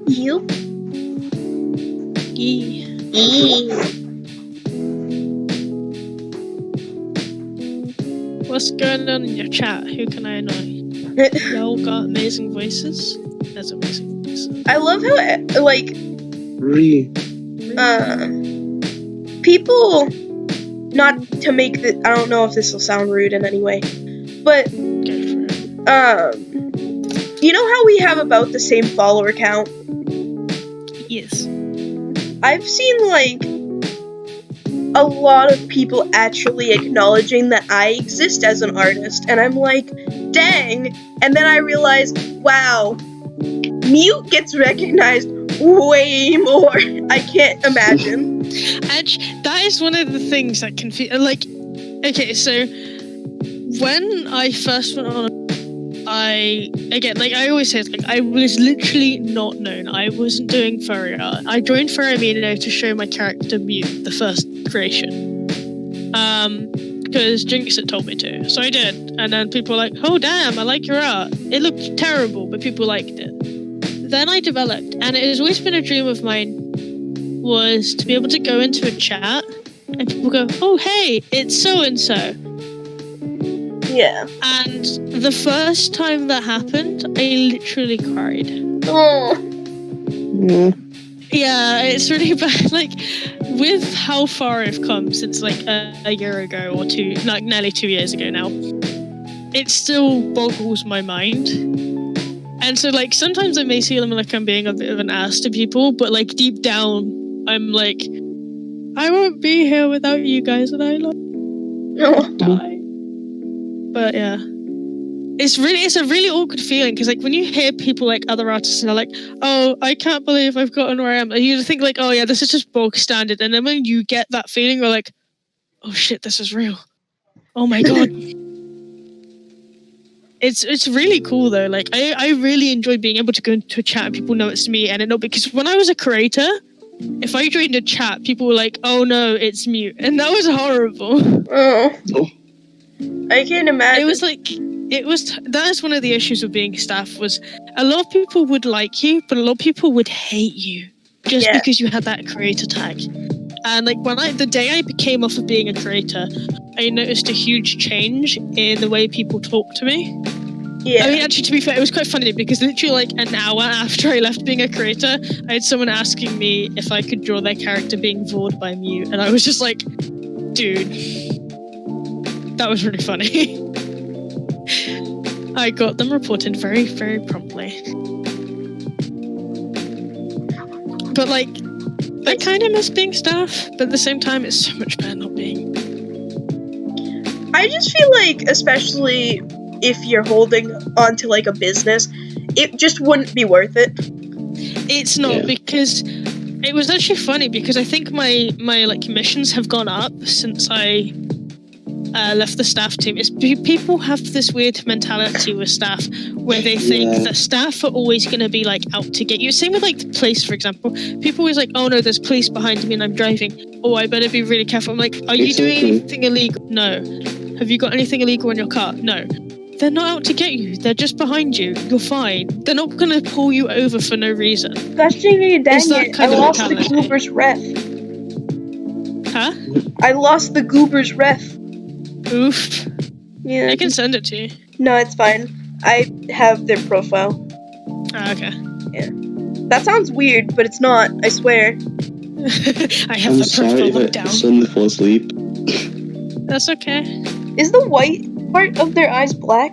You? Yee. What's going on in your chat? Who can I annoy? Y'all got amazing voices? That's amazing voices. I love how, like, people, not to make the, I don't know if this will sound rude in any way, but, Go for it. you know how we have about the same follower count? Yes. I've seen, like, a lot of people actually acknowledging that I exist as an artist, and I'm like, dang, and then I realize, wow, Mute gets recognized way more. I can't imagine. That is one of the things that confuse. Like, okay, so when I first went on, I always say, like, I was literally not known. I wasn't doing furry art. I joined Furry Amino to show my character Mew, the first creation. Because Jinx had told me to. So I did. And then people were like, oh damn, I like your art. It looked terrible, but people liked it. Then I developed, and it has always been a dream of mine, was to be able to go into a chat and people go, oh hey, it's so-and-so. Yeah. And the first time that happened, I literally cried. Oh. Yeah, it's really bad. Like, with how far I've come since like a year ago or two, like nearly 2 years ago now, it still boggles my mind. And so, like, sometimes I may feel like I'm being a bit of an ass to people, but like deep down, I'm like, I won't be here without you guys, and I love die. But yeah. It's a really awkward feeling, because like when you hear people like other artists and they're like, oh, I can't believe I've gotten where I am, and you think like, oh yeah, this is just bog standard, and then when you get that feeling, you're like, oh shit, this is real. Oh my god. It's really cool though. Like I really enjoy being able to go into a chat and people know it's me, and because when I was a creator, if I joined a chat, people were like, oh no, it's Mute, and that was horrible. Oh. I can't imagine. That is one of the issues of being staff, was a lot of people would like you, but a lot of people would hate you just because you had that creator tag. And like the day I became off of being a creator, I noticed a huge change in the way people talk to me. Yeah. I mean, actually, to be fair, it was quite funny because literally like an hour after I left being a creator, I had someone asking me if I could draw their character being vored by Mew, and I was just like, dude, that was really funny. I got them reported very, very promptly. But like, I kind of miss being staff, but at the same time, it's so much better not being. I just feel like, especially if you're holding on to like a business, it just wouldn't be worth it. It's not, because it was actually funny, because I think my like commissions have gone up since I left the staff team. Is people have this weird mentality with staff where they think that staff are always going to be like out to get you. Same with like the police, for example. People always like, oh no, there's police behind me and I'm driving. Oh, I better be really careful. I'm like, are you doing anything illegal? No. Have you got anything illegal in your car? No. They're not out to get you. They're just behind you. You're fine. They're not going to pull you over for no reason. Gosh dang it, I lost the Goober's ref. Huh? I lost the Goober's ref. Oof. Yeah. I can send it to you. No, it's fine. I have their profile. Ah, okay. Yeah. That sounds weird, but it's not, I swear. I have the profile looked down. I suddenly fall asleep. That's okay. Is the white part of their eyes black?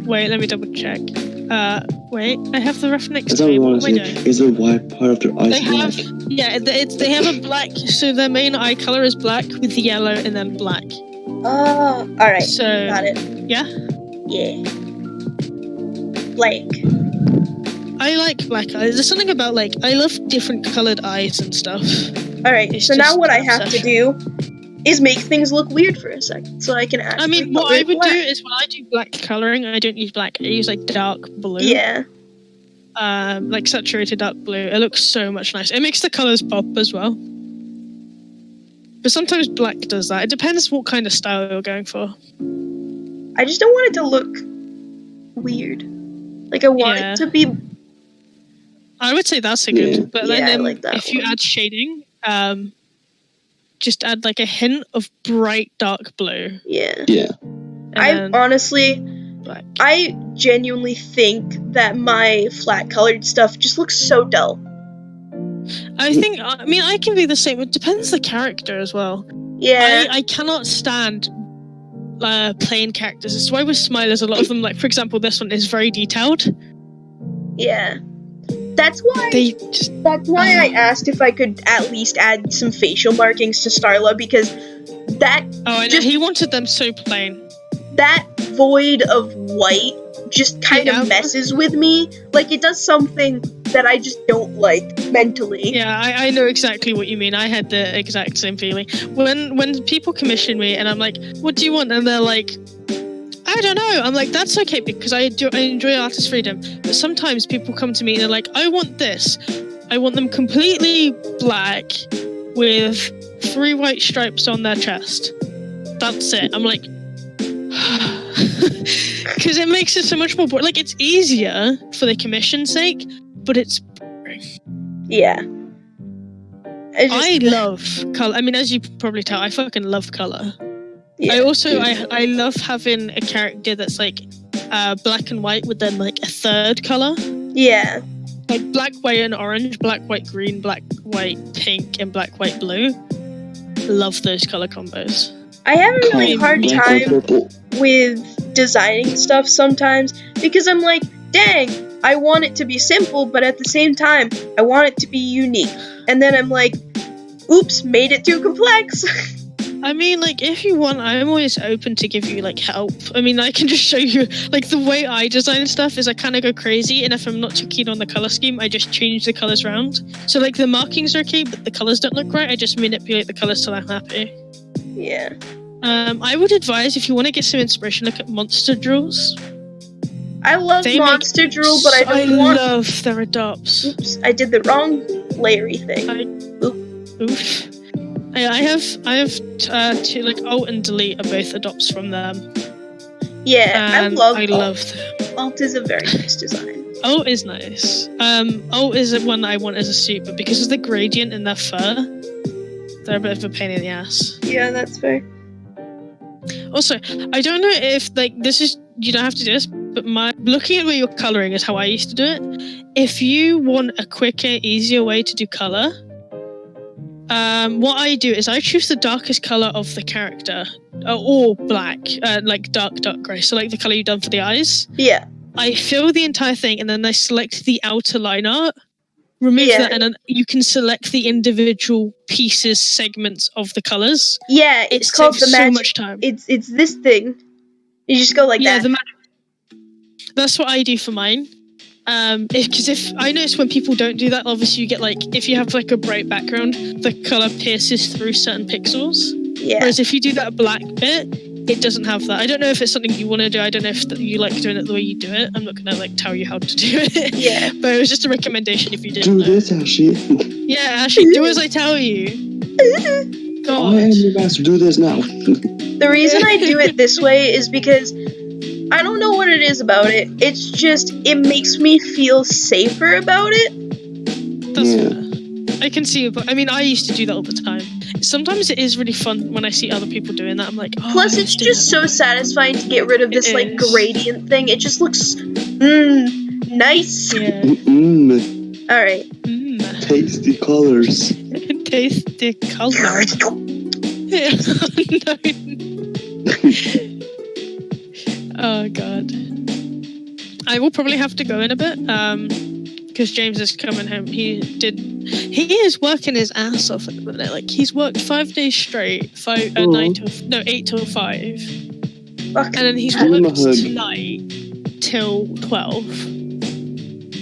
Wait, let me double check. Wait, I have the ref next That's to what me. we What want am I to doing? see. Is the white part of their eyes They black? they have a black, so their main eye color is black with yellow and then black. Oh, alright. So, Got it. yeah? Yeah. Blank. I like black eyes. There's something about, like, I love different colored eyes and stuff. Alright, It's so now just what I an have to obsession. do is make things look weird for a second, so I can actually I mean, what color I it would black. do is when I do black coloring, I don't use black. I use, like, dark blue. Yeah. Like, saturated dark blue. It looks so much nicer. It makes the colors pop as well. But sometimes black does that. It depends what kind of style you're going for. I just don't want it to look weird. Like, I want it to be... I would say that's a good. Yeah. But Yeah, I then like that if you one. add shading, just add like a hint of bright dark blue. Yeah. Yeah. And Honestly, black. I genuinely think that my flat colored stuff just looks so dull. I mean, I can be the same. It depends the character as well. Yeah. I cannot stand plain characters. That's why with Smilers, a lot of them, like for example, this one is very detailed. Yeah. That's why I asked if I could at least add some facial markings to Starla, because that Oh, I know. He wanted them so plain. that void of white just kind of messes with me. Like, it does something that I just don't like mentally. Yeah, I know exactly what you mean. I had the exact same feeling. When people commission me and I'm like, what do you want? And they're like, I I don't know. I'm like, that's okay because I enjoy artist freedom. But sometimes people come to me and they're like, I want this. I want them completely black with 3 white stripes on their chest. That's it. I'm like, because it makes it so much more boring. Like, it's easier for the commission's sake, but it's boring. Yeah. I love color. I mean, as you probably tell, I fucking love color. Yeah. I also I love having a character that's like black and white with then like a third color. Yeah. Like black, white, and orange, black, white, green, black, white, pink, and black, white, blue. Love those color combos. I have a really hard Black, white, time purple. with designing stuff sometimes because I'm like, dang, I want it to be simple, but at the same time, I want it to be unique. And then I'm like, oops, made it too complex. I mean, like, if you want, I'm always open to give you, like, help. I mean, I can just show you, like, the way I design stuff is I kind of go crazy, and if I'm not too keen on the color scheme, I just change the colors around. So, like, the markings are okay, but the colors don't look right, I just manipulate the colors till I'm happy. Yeah. I would advise, if you want to get some inspiration, look at Monster Drills. I love They Monster Drill, but I don't want... love their adopts. Oops, I did the wrong layery thing. Oof. I have two, like, Alt and Delete are both adopts from them. Yeah, And I love them. Alt is a very nice design. Alt is nice. Alt is the one I want as a suit, but because of the gradient in their fur, they're a bit of a pain in the ass. Yeah, that's fair. Also, I don't know if, like, this is, you don't have to do this, but looking at where you're coloring is how I used to do it. If you want a quicker, easier way to do color, what I do is I choose the darkest color of the character, or black, like dark gray, so like the color you've done for the eyes. Yeah. I fill the entire thing and then I select the outer line art, remove that, and then you can select the individual pieces, segments of the colors. Yeah, it's called the magic. So much time. It's this thing. You just go like that. That's what I do for mine. Because if I notice when people don't do that, obviously you get like, if you have like a bright background, the color pierces through certain pixels. Yeah. Whereas if you do that black bit, it doesn't have that. I don't know if it's something you want to do. I don't know if you like doing it the way you do it. I'm not gonna like tell you how to do it. Yeah. But it was just a recommendation if you didn't know. Do this, Ashley. Yeah, Ashley, do as I tell you. God. I am the master. Do this now. The reason I do it this way is because I don't know what it is about it. It's just, it makes me feel safer about it. That's fair. I can see it, but I mean, I used to do that all the time. Sometimes it is really fun when I see other people doing that. I'm like, oh. Plus, it's just so satisfying to get rid of this, like, gradient thing. It just looks, nice. Yeah. Alright. Tasty colors. Tasty color. Oh god. I will probably have to go in a bit, because James is coming home. He is working his ass off at the minute. Like, he's worked 5 days straight, 8 till 5. And then he's worked tonight till 12.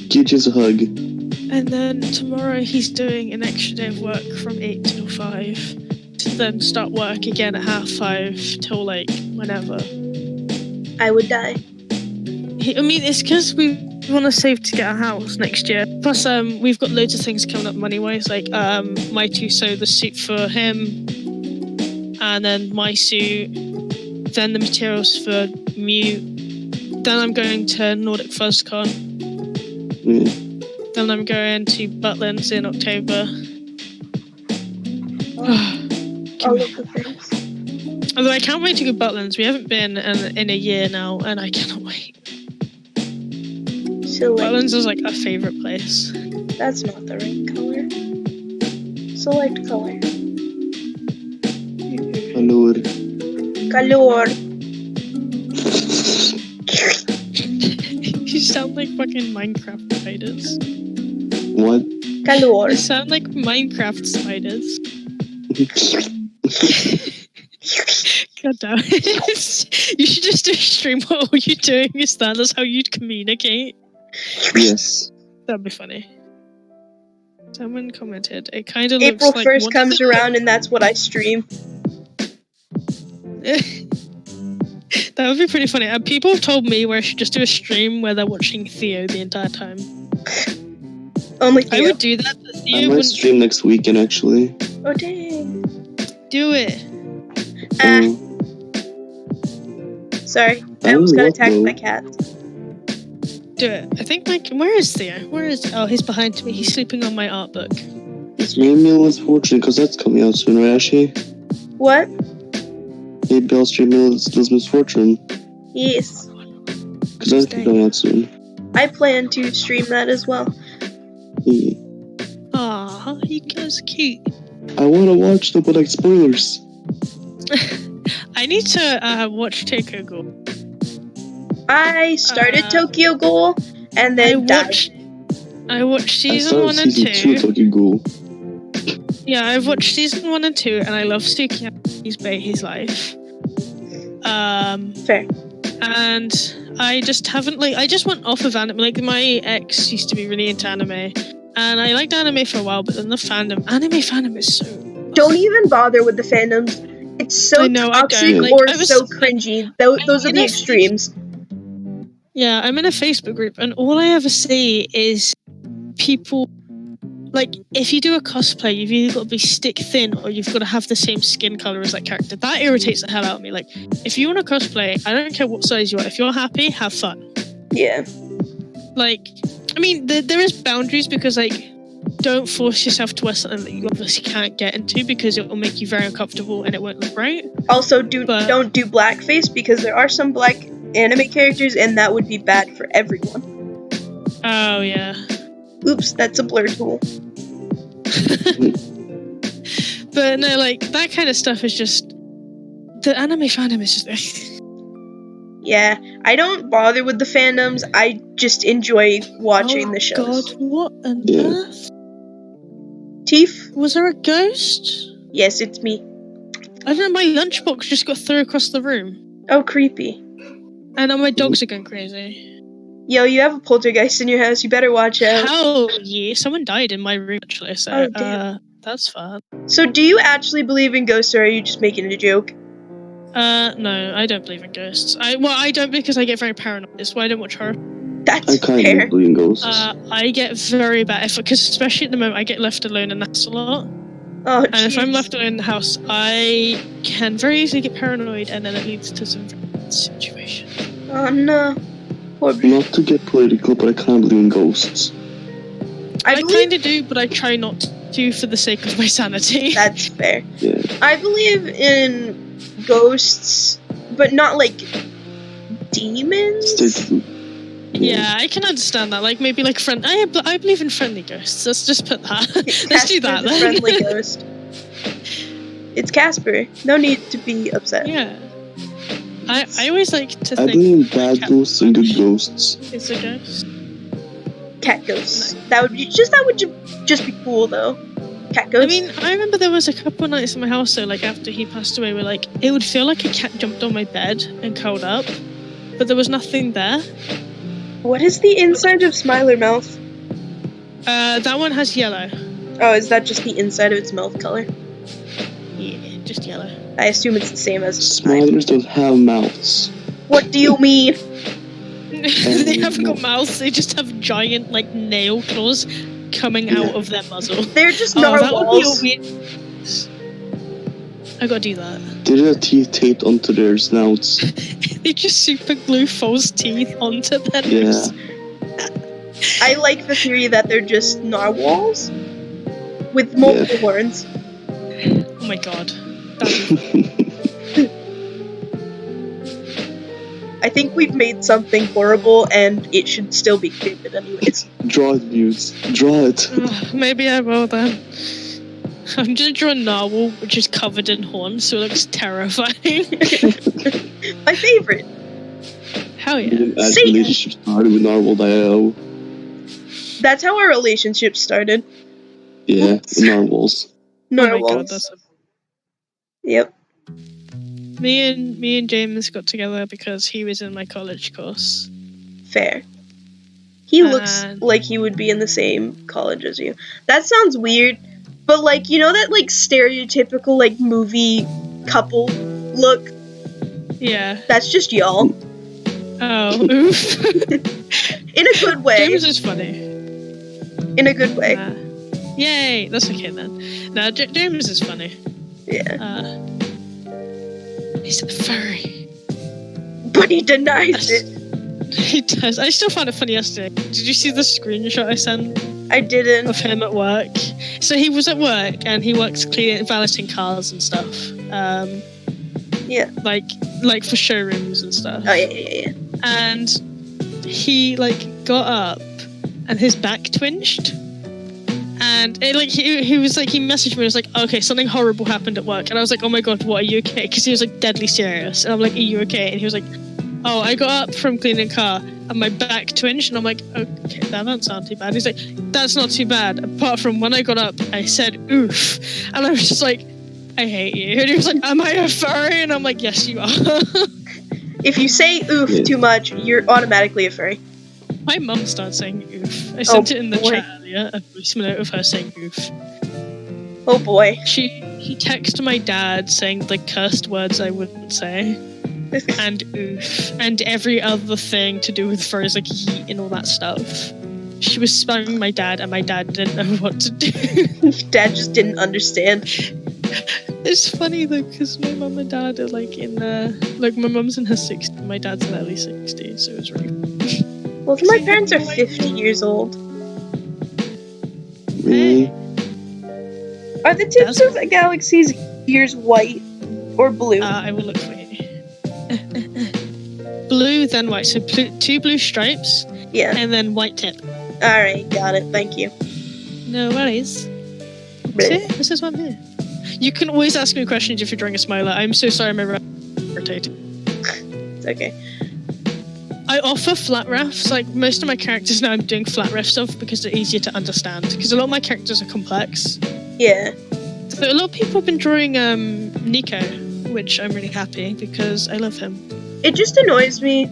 Give just a hug. And then tomorrow he's doing an extra day of work from 8 till 5. To then start work again at 5:30 till like whenever. I would die. I mean, it's because we want to save to get a house next year. Plus, we've got loads of things coming up money-wise, like my the suit for him, and then my suit, then the materials for Mute. Then I'm going to Nordic FuzzCon. Then I'm going to Butlins in October. All of the things. Although I can't wait to go Butlins. We haven't been in a year now, and I cannot wait. Select. Butlins is like a favourite place. That's not the right color. Select color. Color. You sound like fucking Minecraft spiders. What? Color. You sound like Minecraft spiders. God damn it. You should just do a stream where all you're doing is that. That's how you'd communicate. Yes. That'd be funny. Someone commented, it kind of April looks like 1st comes around and that's what I stream. That would be pretty funny. People have told me where I should just do a stream where they're watching Theo the entire time. Only Theo. I would do that, but I Theo might wouldn't stream next weekend, actually. Oh, dang. do it. Sorry. I almost got attacked by cats. Do it. I think where is Theo? Oh, he's behind me. He's sleeping on my art book. Maybe Misfortune, because that's coming out soon, right, Ashley? What? Maybe I'll stream Little Misfortune, Yes. because that's coming out soon. I plan to stream that as well. Yeah. Aw, you guys are cute. I want to watch them, but like spoilers. I need to watch Tokyo Ghoul. I started Tokyo Ghoul and then I watched I season started 1 and season 2. 2 Tokyo Ghoul. Yeah, I've watched season 1 and 2, and I love Sukiyami's His Life. Fair. And I just haven't I just went off of anime. Like, my ex used to be really into anime, and I liked anime for a while, but then the anime fandom is so... Don't even bother with the fandoms. It's so I know, I toxic don't. Like, or I was- so cringy. Those are the extremes. Yeah, I'm in a Facebook group, and all I ever see is people... Like, if you do a cosplay, you've either got to be stick thin or you've got to have the same skin color as that character. That irritates the hell out of me. Like, if you want to cosplay, I don't care what size you are. If you're happy, have fun. Yeah. Like, I mean, there is boundaries because, like, don't force yourself to wear something that you obviously can't get into because it will make you very uncomfortable and it won't look right. Also, But- don't do blackface because there are some black anime characters and that would be bad for everyone. Oh, yeah. Oops, that's a blur tool. But no, like, that kind of stuff is just... The anime fandom is just... Yeah, I don't bother with the fandoms. I just enjoy watching the shows. God, what on Yeah. earth? Teef? Was there a ghost? Yes, it's me. I don't know, my lunchbox just got thrown across the room. Oh, creepy. And now my dogs are going crazy. Yo, you have a poltergeist in your house. You better watch out. Hell yeah, someone died in my room actually, so Oh, damn. that's fun. So, do you actually believe in ghosts, or are you just making it a joke? No, I don't believe in ghosts. I don't because I get very paranoid. That's why I don't watch horror. I That's kind fair. of believe in ghosts. I get very bad because especially at the moment I get left alone and that's a lot. Oh, And if I'm jeez. left alone in the house, I can very easily get paranoid, and then it leads to some very bad situation. Oh no. Poor Not to get political, but I kind of believe in ghosts. I I believe kind of do, but I try not to for the sake of my sanity. that's fair. Yeah. I believe in ghosts, but not like demons. Stay Yeah, I can understand that. Like maybe like I believe in friendly ghosts. Let's just put that. Let's do that Casper the then. friendly ghost. It's Casper. No need to be upset. Yeah. I always like to I think believe in bad cat ghosts and good ghosts. it's a ghost. Cat ghosts. That would just be cool though. Cat I ghosts. mean, I remember there was a couple of nights in my house though, like after he passed away, where like it would feel like a cat jumped on my bed and curled up, but there was nothing there. What is the inside of Smiler Mouth? That one has yellow. Oh, is that just the inside of its mouth color? Yeah, just yellow. I assume it's the same as mine. Smilers don't have mouths. What do you mean? They haven't got mouths. They just have giant like nail claws coming out of their muzzle. They're just Oh, that would be a narwhals. weird. I gotta do that. They just have teeth taped onto their snouts. They just super glue false teeth onto their Yeah. nose. I like the theory that they're just narwhals with multiple horns. Oh my god. That'd be I think we've made something horrible, and it should still be created anyways. Draw it, Muse. Draw it. Maybe I will then. I'm gonna draw a narwhal which is covered in horns, so it looks terrifying. My favorite. Hell yeah. As See? relationship started with Narwhal.io. That's how our relationship started. Yeah, Oops. narwhals. Oh my Narwhals. god, that's Yep. me and James got together because he was in my college course. Fair. He looks And- like he would be in the same college as you. That sounds weird, but like, you know that like stereotypical like movie couple look? Yeah. That's just y'all. Oh, oof. In a good way. James is funny. In a good way. Yay, that's okay then. No, James is funny. Yeah. He's a furry. But he denies it. He does. I still found it funny yesterday. Did you see the screenshot I sent I didn't. of him at work? So he was at work and he works cleaning, valeting cars and stuff. Yeah. Like for showrooms and stuff. Oh yeah. And he got up and his back twinged. And it, he was he messaged me and was like, okay, something horrible happened at work. And I was like, oh my god, what, are you okay? Because he was deadly serious. And I'm like, are you okay? And he was like, oh, I got up from cleaning a car and my back twinged. And I'm like, okay, that doesn't sound too bad. He's like, that's not too bad. Apart from when I got up, I said, oof. And I was just like, I hate you. And he was like, am I a furry? And I'm like, yes, you are. If you say oof too much, you're automatically a furry. My mum started saying oof. I sent it in the chat earlier, a voice note of her saying oof. Oh boy. He texted my dad saying the cursed words I wouldn't say. And oof. And every other thing to do with furries, like yeet and all that stuff. She was spamming my dad and my dad didn't know what to do. Dad just didn't understand. It's funny though, because my mum and dad are my mum's in her 60s, my dad's in early 60s, so it was really Well, my parents are 50 years old. Really? Are the tips of the galaxy's ears white or blue? I will look for you. Blue, then white. So two blue stripes. Yeah. And then white tip. Alright, got it. Thank you. No worries. See, this is why I'm here. You can always ask me questions if you're drawing a smiler. I'm so sorry, my rotated. It's okay. I offer flat refs. Most of my characters now, I'm doing flat ref stuff because they're easier to understand. Because a lot of my characters are complex. Yeah. So a lot of people have been drawing Nico, which I'm really happy because I love him. It just annoys me.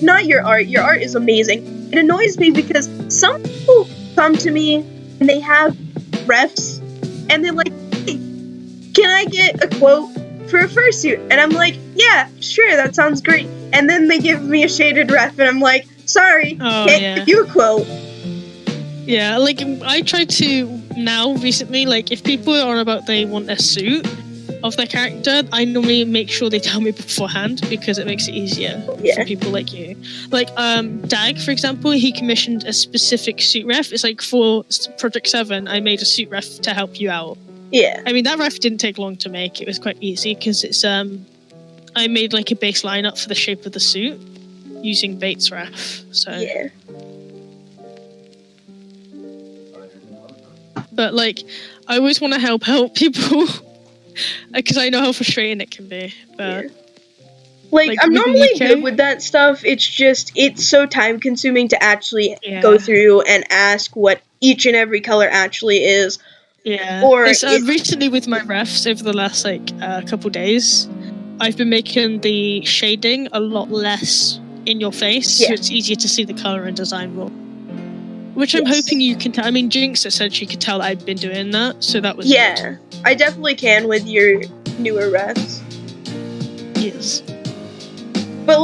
Not your art. Your art is amazing. It annoys me because some people come to me and they have refs and they're like, hey, can I get a quote for a fursuit? And I'm like, yeah, sure, that sounds great. And then they give me a shaded ref and I'm like, sorry, can't give you a quote. Yeah, I try to now recently, if people are on about they want a suit of their character, I normally make sure they tell me beforehand because it makes it easier for people like you. Dag, for example, he commissioned a specific suit ref. It's for Project 7, I made a suit ref to help you out. Yeah. I mean, that ref didn't take long to make. It was quite easy because it's, I made a base lineup for the shape of the suit using Bates ref. So. Yeah. But I always want to help people because I know how frustrating it can be. But I'm normally good with that stuff. It's just it's so time consuming to actually go through and ask what each and every color actually is. Yeah. Or recently with my refs over the last couple days, I've been making the shading a lot less in your face, so it's easier to see the color and design more. Which I'm hoping you can tell. I mean, Jinx said she could tell that I'd been doing that, so that was good. I definitely can with your newer refs. Yes. But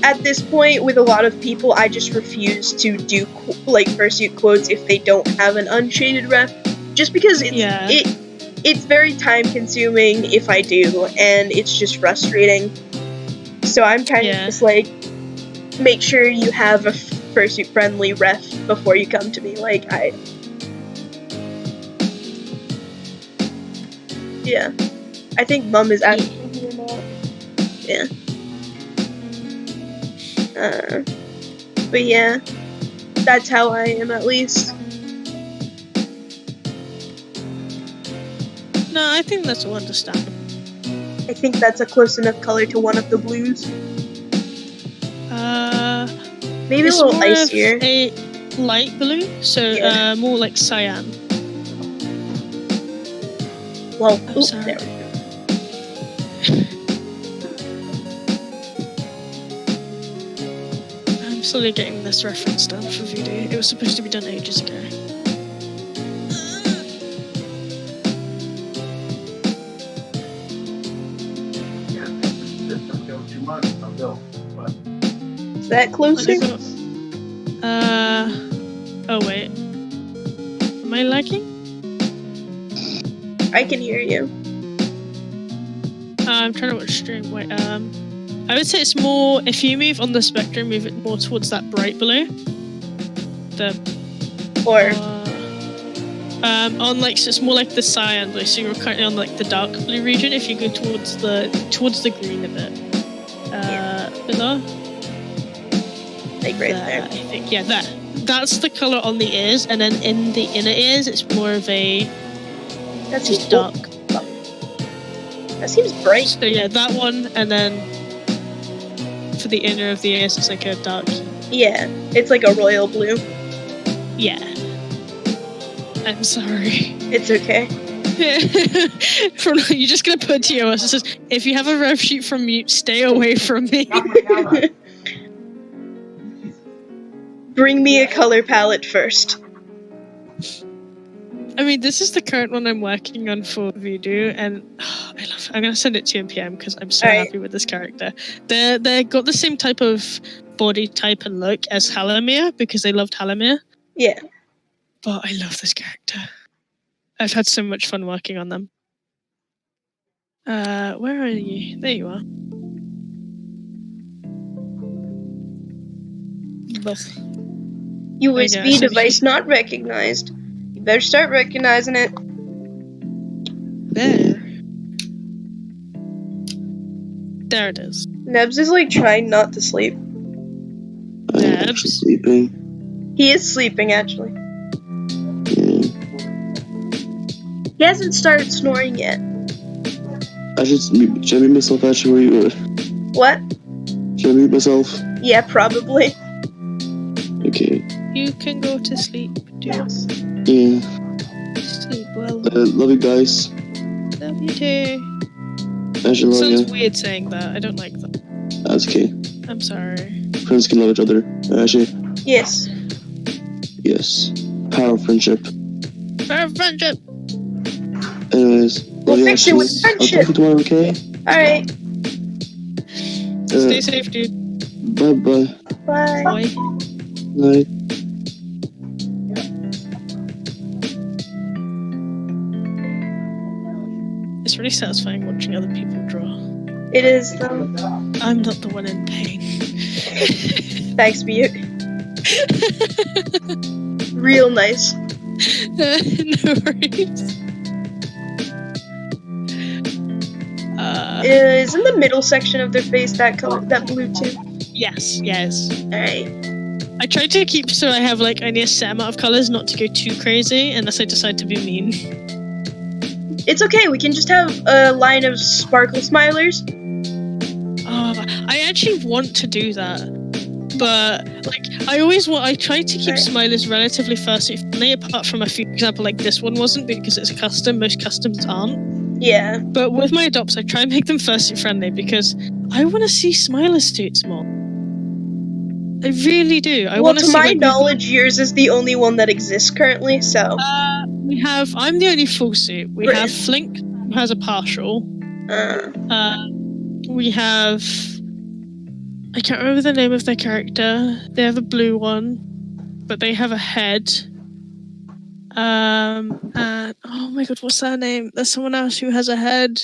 at this point, with a lot of people, I just refuse to do fursuit quotes if they don't have an unshaded ref, just because it's very time consuming if I do, and it's just frustrating. So I'm kind of just make sure you have a fursuit friendly ref before you come to me. I think Mum is asking me or not. Yeah. But yeah, that's how I am at least. No, I think that's all understandable. I think that's a close enough color to one of the blues. Maybe a little icier. A light blue, so more like cyan. Well, I'm sorry. There we go. I'm slowly getting this reference done for Voodoo. It was supposed to be done ages ago. that closer? Oh wait. Am I lagging? I can hear you. I'm trying to watch stream. Wait, I would say it's more, if you move on the spectrum, move it more towards that bright blue. On like, so it's more like the cyan blue, so you're currently on like the dark blue region. If you go towards the green a bit. Below. Like right there. I think, yeah, that's the colour on the ears, and then in the inner ears, it's more of a That's just dark. That seems bright. So yeah, that one, and then for the inner of the ears, it's like a dark. Yeah, it's like a royal blue. Yeah. I'm sorry. It's okay. You're just gonna put TOS. It says, if you have a rev sheet from mute, stay away from me. Bring me a color palette first. I mean, this is the current one I'm working on for Voodoo, and I'm gonna send it to you in PM because I'm so happy with this character. They got the same type of body type and look as Halamir because they loved Halamir. Yeah. But I love this character. I've had so much fun working on them. Where are you? There you are. USB device not recognized. You better start recognizing it. There it is. Nebs is like trying not to sleep. I'm actually sleeping. He is sleeping actually. Yeah. He hasn't started snoring yet. Should I mute myself actually? Or What? should I mute myself? Yeah, probably. Okay. You can go to sleep, dude. Yeah. Sleep well. Love you guys. Love you too. Actually, love Sounds you. weird saying that. I don't like that. That's okay. I'm sorry. Friends can love each other. Actually, Yes. yes. Power of friendship. For friendship. Anyways, We'll love you, fix it with Ashley. I'll friendship. talk to you tomorrow, okay? Alright. Stay safe, dude. Bye-bye. Bye. Bye. Night. It's really satisfying watching other people draw. It is though. I'm not the one in pain. Thanks, Mute. Real nice. No worries. Is in the middle section of their face that color, that blue too? Yes. Alright. I try to keep so I have like only a set amount of colors, not to go too crazy, unless I decide to be mean. It's okay, we can just have a line of sparkle smilers. I actually want to do that, but like I try to keep smilers relatively fursuit friendly, apart from a few. For example, like this one wasn't because it's a custom. Most customs aren't. Yeah. But with my adopts, I try and make them fursuit friendly because I want to see smiler suits more. I really do. Well, to my knowledge, yours is the only one that exists currently, so. I'm the only full suit. We have Flink, who has a partial. We have... I can't remember the name of their character. They have a blue one, but they have a head. And oh my god, what's their name? There's someone else who has a head.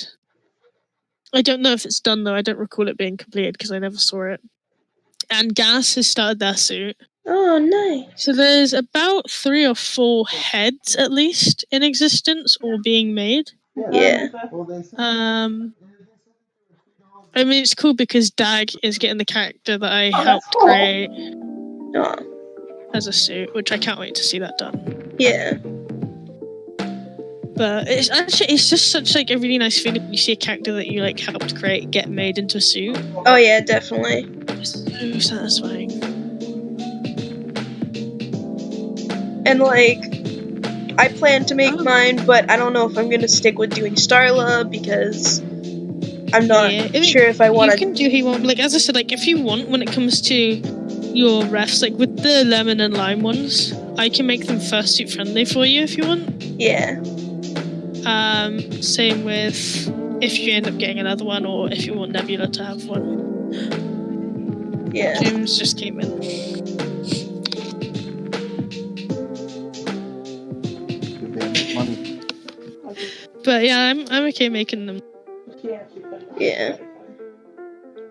I don't know if it's done though. I don't recall it being completed because I never saw it. And Gas has started their suit. Oh, nice. So there's about 3 or 4 heads at least in existence or being made. Yeah. I mean, it's cool because Dag is getting the character that I helped create as a suit, which I can't wait to see that done. Yeah. But it's just such like a really nice feeling when you see a character that you like helped create get made into a suit. Oh yeah, definitely. It's so satisfying. And like, I plan to make mine, but I don't know if I'm gonna stick with doing Starla because I'm not sure if I want to. You can do who you want. Like as I said, like if you want, when it comes to your refs, like with the lemon and lime ones, I can make them fursuit friendly for you if you want. Yeah. Same with if you end up getting another one, or if you want Nebula to have one. Yeah. James just came in. Money. But yeah, I'm okay making them. Yeah.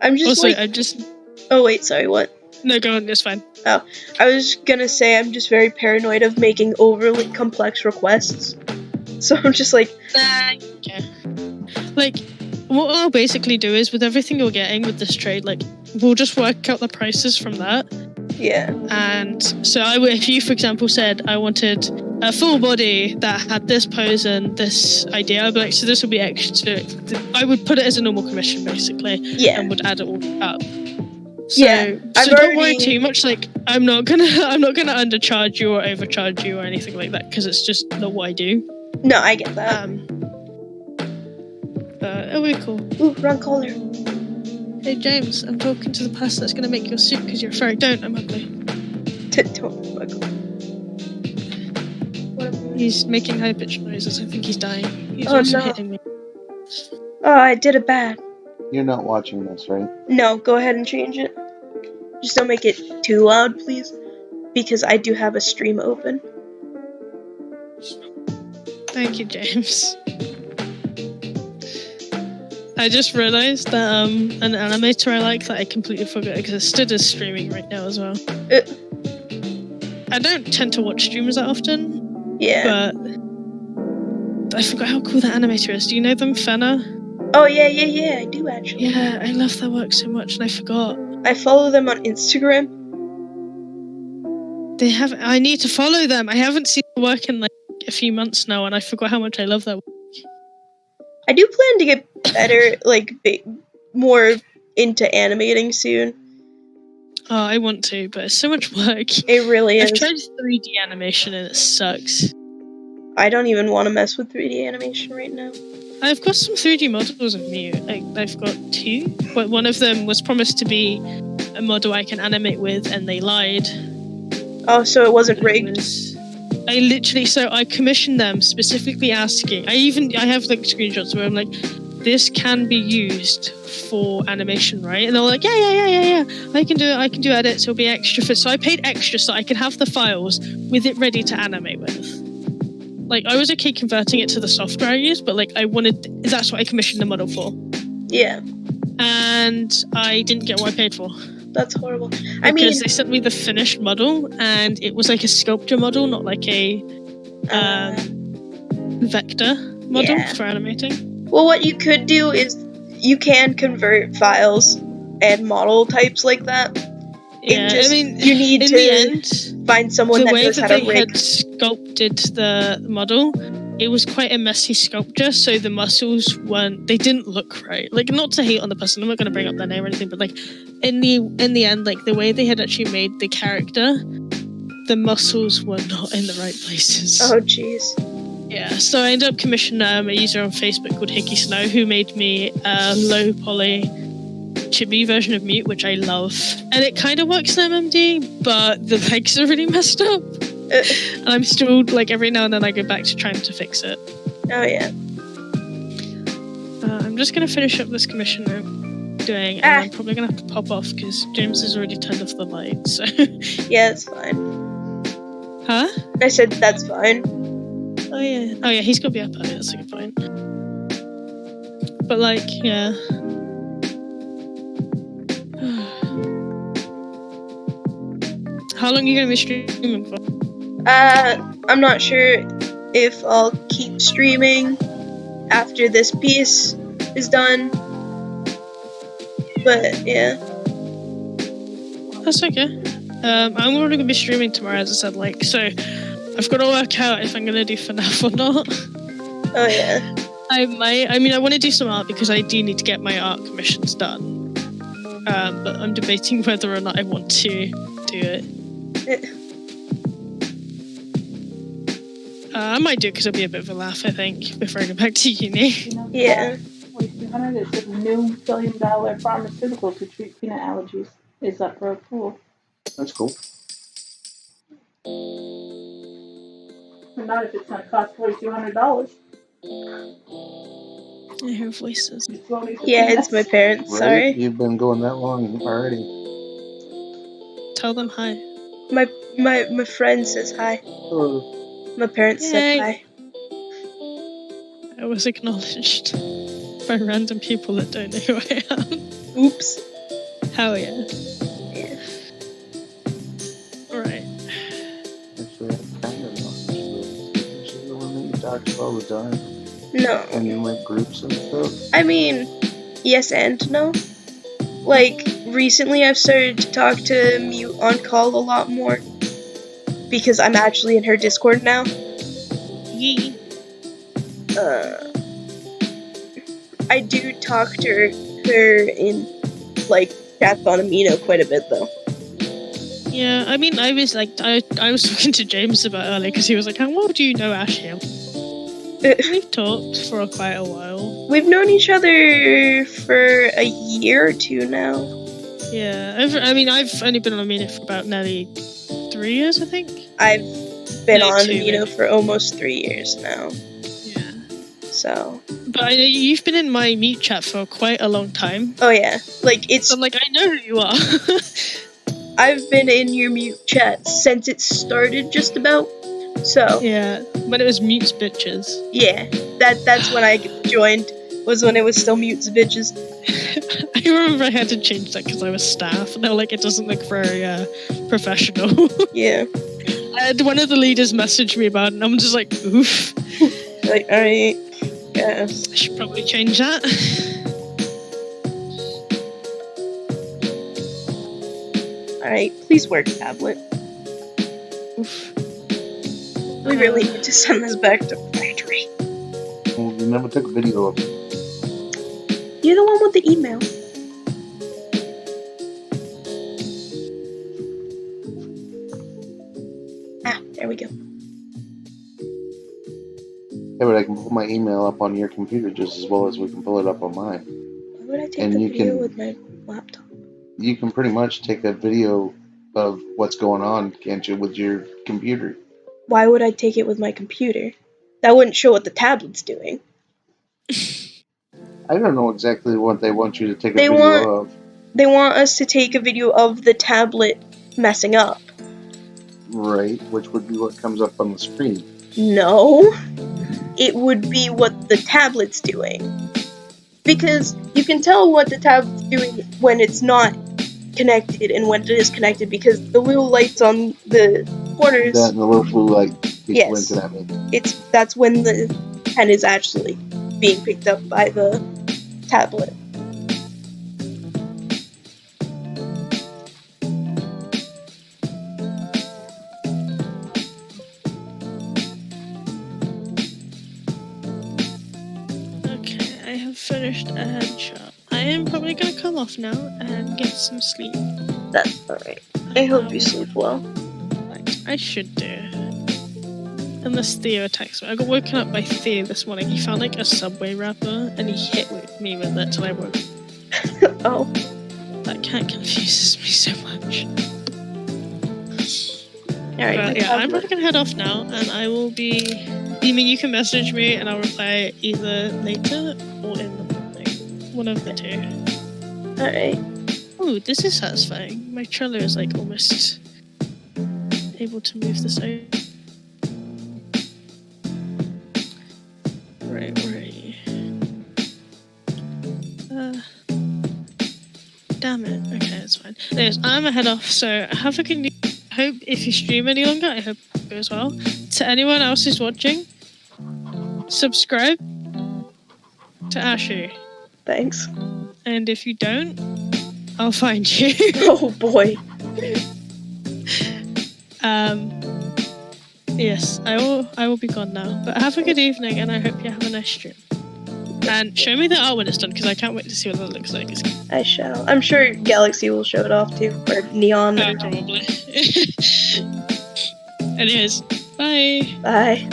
I'm just Also, like. I just Oh wait, sorry. What? no, go on. It's fine. I was gonna say I'm just very paranoid of making overly complex requests. So I'm just like, Okay. Like, what I'll basically do is with everything you're getting with this trade, like, we'll just work out the prices from that. yeah, And so if you, for example, said I wanted a full body that had this pose and this idea, I'd be like, so this will be extra. I would put it as a normal commission, basically, yeah, and would add it all up. So, yeah. so don't worry too much. Like, I'm not gonna undercharge you or overcharge you or anything like that because it's just not what I do. No, I get that. It'll be cool. Ooh, wrong color. Hey James, I'm talking to the person that's gonna make your suit because you're a furry. Don't, I'm ugly. Don't fuck. He's making high pitched noises. I think he's dying. He's Oh, also no. hitting me. Oh, I did it bad. You're not watching this, right? No, go ahead and change it. Just don't make it too loud, please. Because I do have a stream open. Thank you, James. I just realized that an animator I like that I completely forgot existed is streaming right now as well. I don't tend to watch streamers that often. Yeah. But I forgot how cool that animator is. Do you know them, Fenna? Oh, yeah, I do actually. Yeah, I love their work so much and I forgot. I follow them on Instagram. I need to follow them. I haven't seen their work in like a few months now and I forgot how much I love their work. I do plan to get better, like, more into animating soon. Oh, I want to, but it's so much work. It really is. I've tried 3D animation and it sucks. I don't even want to mess with 3D animation right now. I've got some 3D models of Mew. I've got 2. But one of them was promised to be a model I can animate with, and they lied. Oh, so it wasn't rigged? I commissioned them specifically asking. I have like screenshots where I'm like, this can be used for animation, right? And they're like, yeah. I can do edits. It'll be extra for. So I paid extra so I can have the files with it ready to animate with. Like, I was okay converting it to the software I use, but like that's what I commissioned the model for. Yeah. And I didn't get what I paid for. That's horrible. Because they sent me the finished model, and it was like a sculpture model, not like a vector model for animating. Well, what you could do is you can convert files and model types like that. Yeah, you need to find someone that knows how to rig. The way that they had sculpted the model, it was quite a messy sculpture, so the muscles they didn't look right. Like, not to hate on the person, I'm not going to bring up their name or anything, but like in the end, like the way they had actually made the character, the muscles were not in the right places. Oh, jeez. Yeah, so I ended up commissioning a user on Facebook called Hickey Snow who made me a low poly chibi version of Mute, which I love. And it kind of works in MMD, but the legs are really messed up. And I'm still, like, every now and then I go back to trying to fix it. Oh, yeah. I'm just going to finish up this commission I'm doing, and I'm probably going to have to pop off because James has already turned off the light, so... Yeah, it's fine. Huh? I said that's fine. Oh, yeah, he's got to be up early, that's a good point. But, like, yeah... How long are you going to be streaming for? I'm not sure if I'll keep streaming after this piece is done. But, yeah. That's okay. I'm only going to be streaming tomorrow, as I said, like, so I've got to work out if I'm going to do FNAF or not. Oh, yeah. I want to do some art because I do need to get my art commissions done. But I'm debating whether or not I want to do it. I might do it because it'll be a bit of a laugh, I think, before I go back to uni. Yeah. $200 is a new billion-dollar pharmaceutical to treat peanut allergies. Is up for approval. That's cool. But not if it's going to cost $4,200. I hear voices. Yeah, it's my parents, sorry. Right? You've been going that long already. Tell them hi. My friend says hi. Hello. My parents Yay. said hi. I was acknowledged by random people that don't know who I am. Oops. Hell yeah. Yeah. Alright. Actually, I kind of know. She's the one that you talk to all the time. No. And in like groups and stuff. I mean, yes and no. Like, recently I've started to talk to Mute on call a lot more. Because I'm actually in her Discord now. Yee. I do talk to her in, like, chats on Amino quite a bit, though. Yeah, I mean, I was talking to James about it earlier because he was like, how well do you know Ashley? We've talked for quite a while. We've known each other for a year or two now. Yeah, I've only been on Amino for about nearly 3 years, I think. I've been No, on 2 Amino maybe. for almost 3 years now. Yeah. So. But I know you've been in my Mute chat for quite a long time. Oh yeah, like it's. So I'm like, I know who you are. I've been in your Mute chat since it started, just about. So. Yeah, when it was Mute's Bitches. Yeah, that's when I joined. Was when it was still Mute's Bitches. I remember I had to change that because I was staff, and they were like, it doesn't look very professional. Yeah. I had one of the leaders message me about it, and I'm just like, oof. Like, alright, yes. I should probably change that. Alright, please work, tablet. Oof. We really need to send this back to factory. Well, you never took a video of it. You're the one with the email. Ah, there we go. Yeah, but I can pull my email up on your computer just as well as we can pull it up on mine. Why would I take And the you video can- with my laptop? You can pretty much take a video of what's going on, can't you, with your computer? Why would I take it with my computer? That wouldn't show what the tablet's doing. I don't know exactly what they want you to take a They video of. They want us to take a video of the tablet messing up. Right, which would be what comes up on the screen. No. It would be what the tablet's doing. Because you can tell what the tablet's doing when it's not connected and when it is connected, because the little lights on the corners, That and the little blue light keeps Yes. blinking at me. that's when the pen is actually being picked up by the tablet. Okay, I have finished a headshot. I am probably gonna come off now and get some sleep. That's alright. I hope you sleep well. Like, I should do. Unless Theo attacks me. I got woken up by Theo this morning. He found like a Subway wrapper and he hit me with it till I woke. Oh. That cat confuses me so much. Alright. But yeah, I'm probably gonna head off now, and I will be. You mean you can message me, and I'll reply either later or in the morning, one of the two. Alright. Oh, this is satisfying. My Trello is like almost able to move this over. Right, where are you? Damn it. Okay, it's fine. Anyways, I'm gonna head off. So have a good. Hope if you stream any longer, I hope it goes well. To anyone else who's watching, subscribe to Ashu. Thanks. And if you don't, I'll find you. Oh boy. Yes, I will be gone now. But have a good evening, and I hope you have a nice stream. And show me the art when it's done, because I can't wait to see what that looks like. I shall. I'm sure Galaxy will show it off too, or Neon. Probably. Anyways, bye. Bye.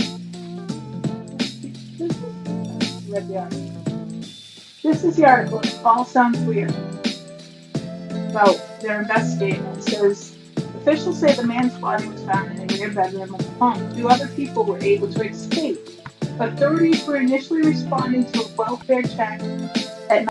Read the article. This is the article. It all sounds weird. So they're investigating. It says officials say the man's body was found in the rear bedroom of the home. 2 other people were able to escape. Authorities were initially responding to a welfare check at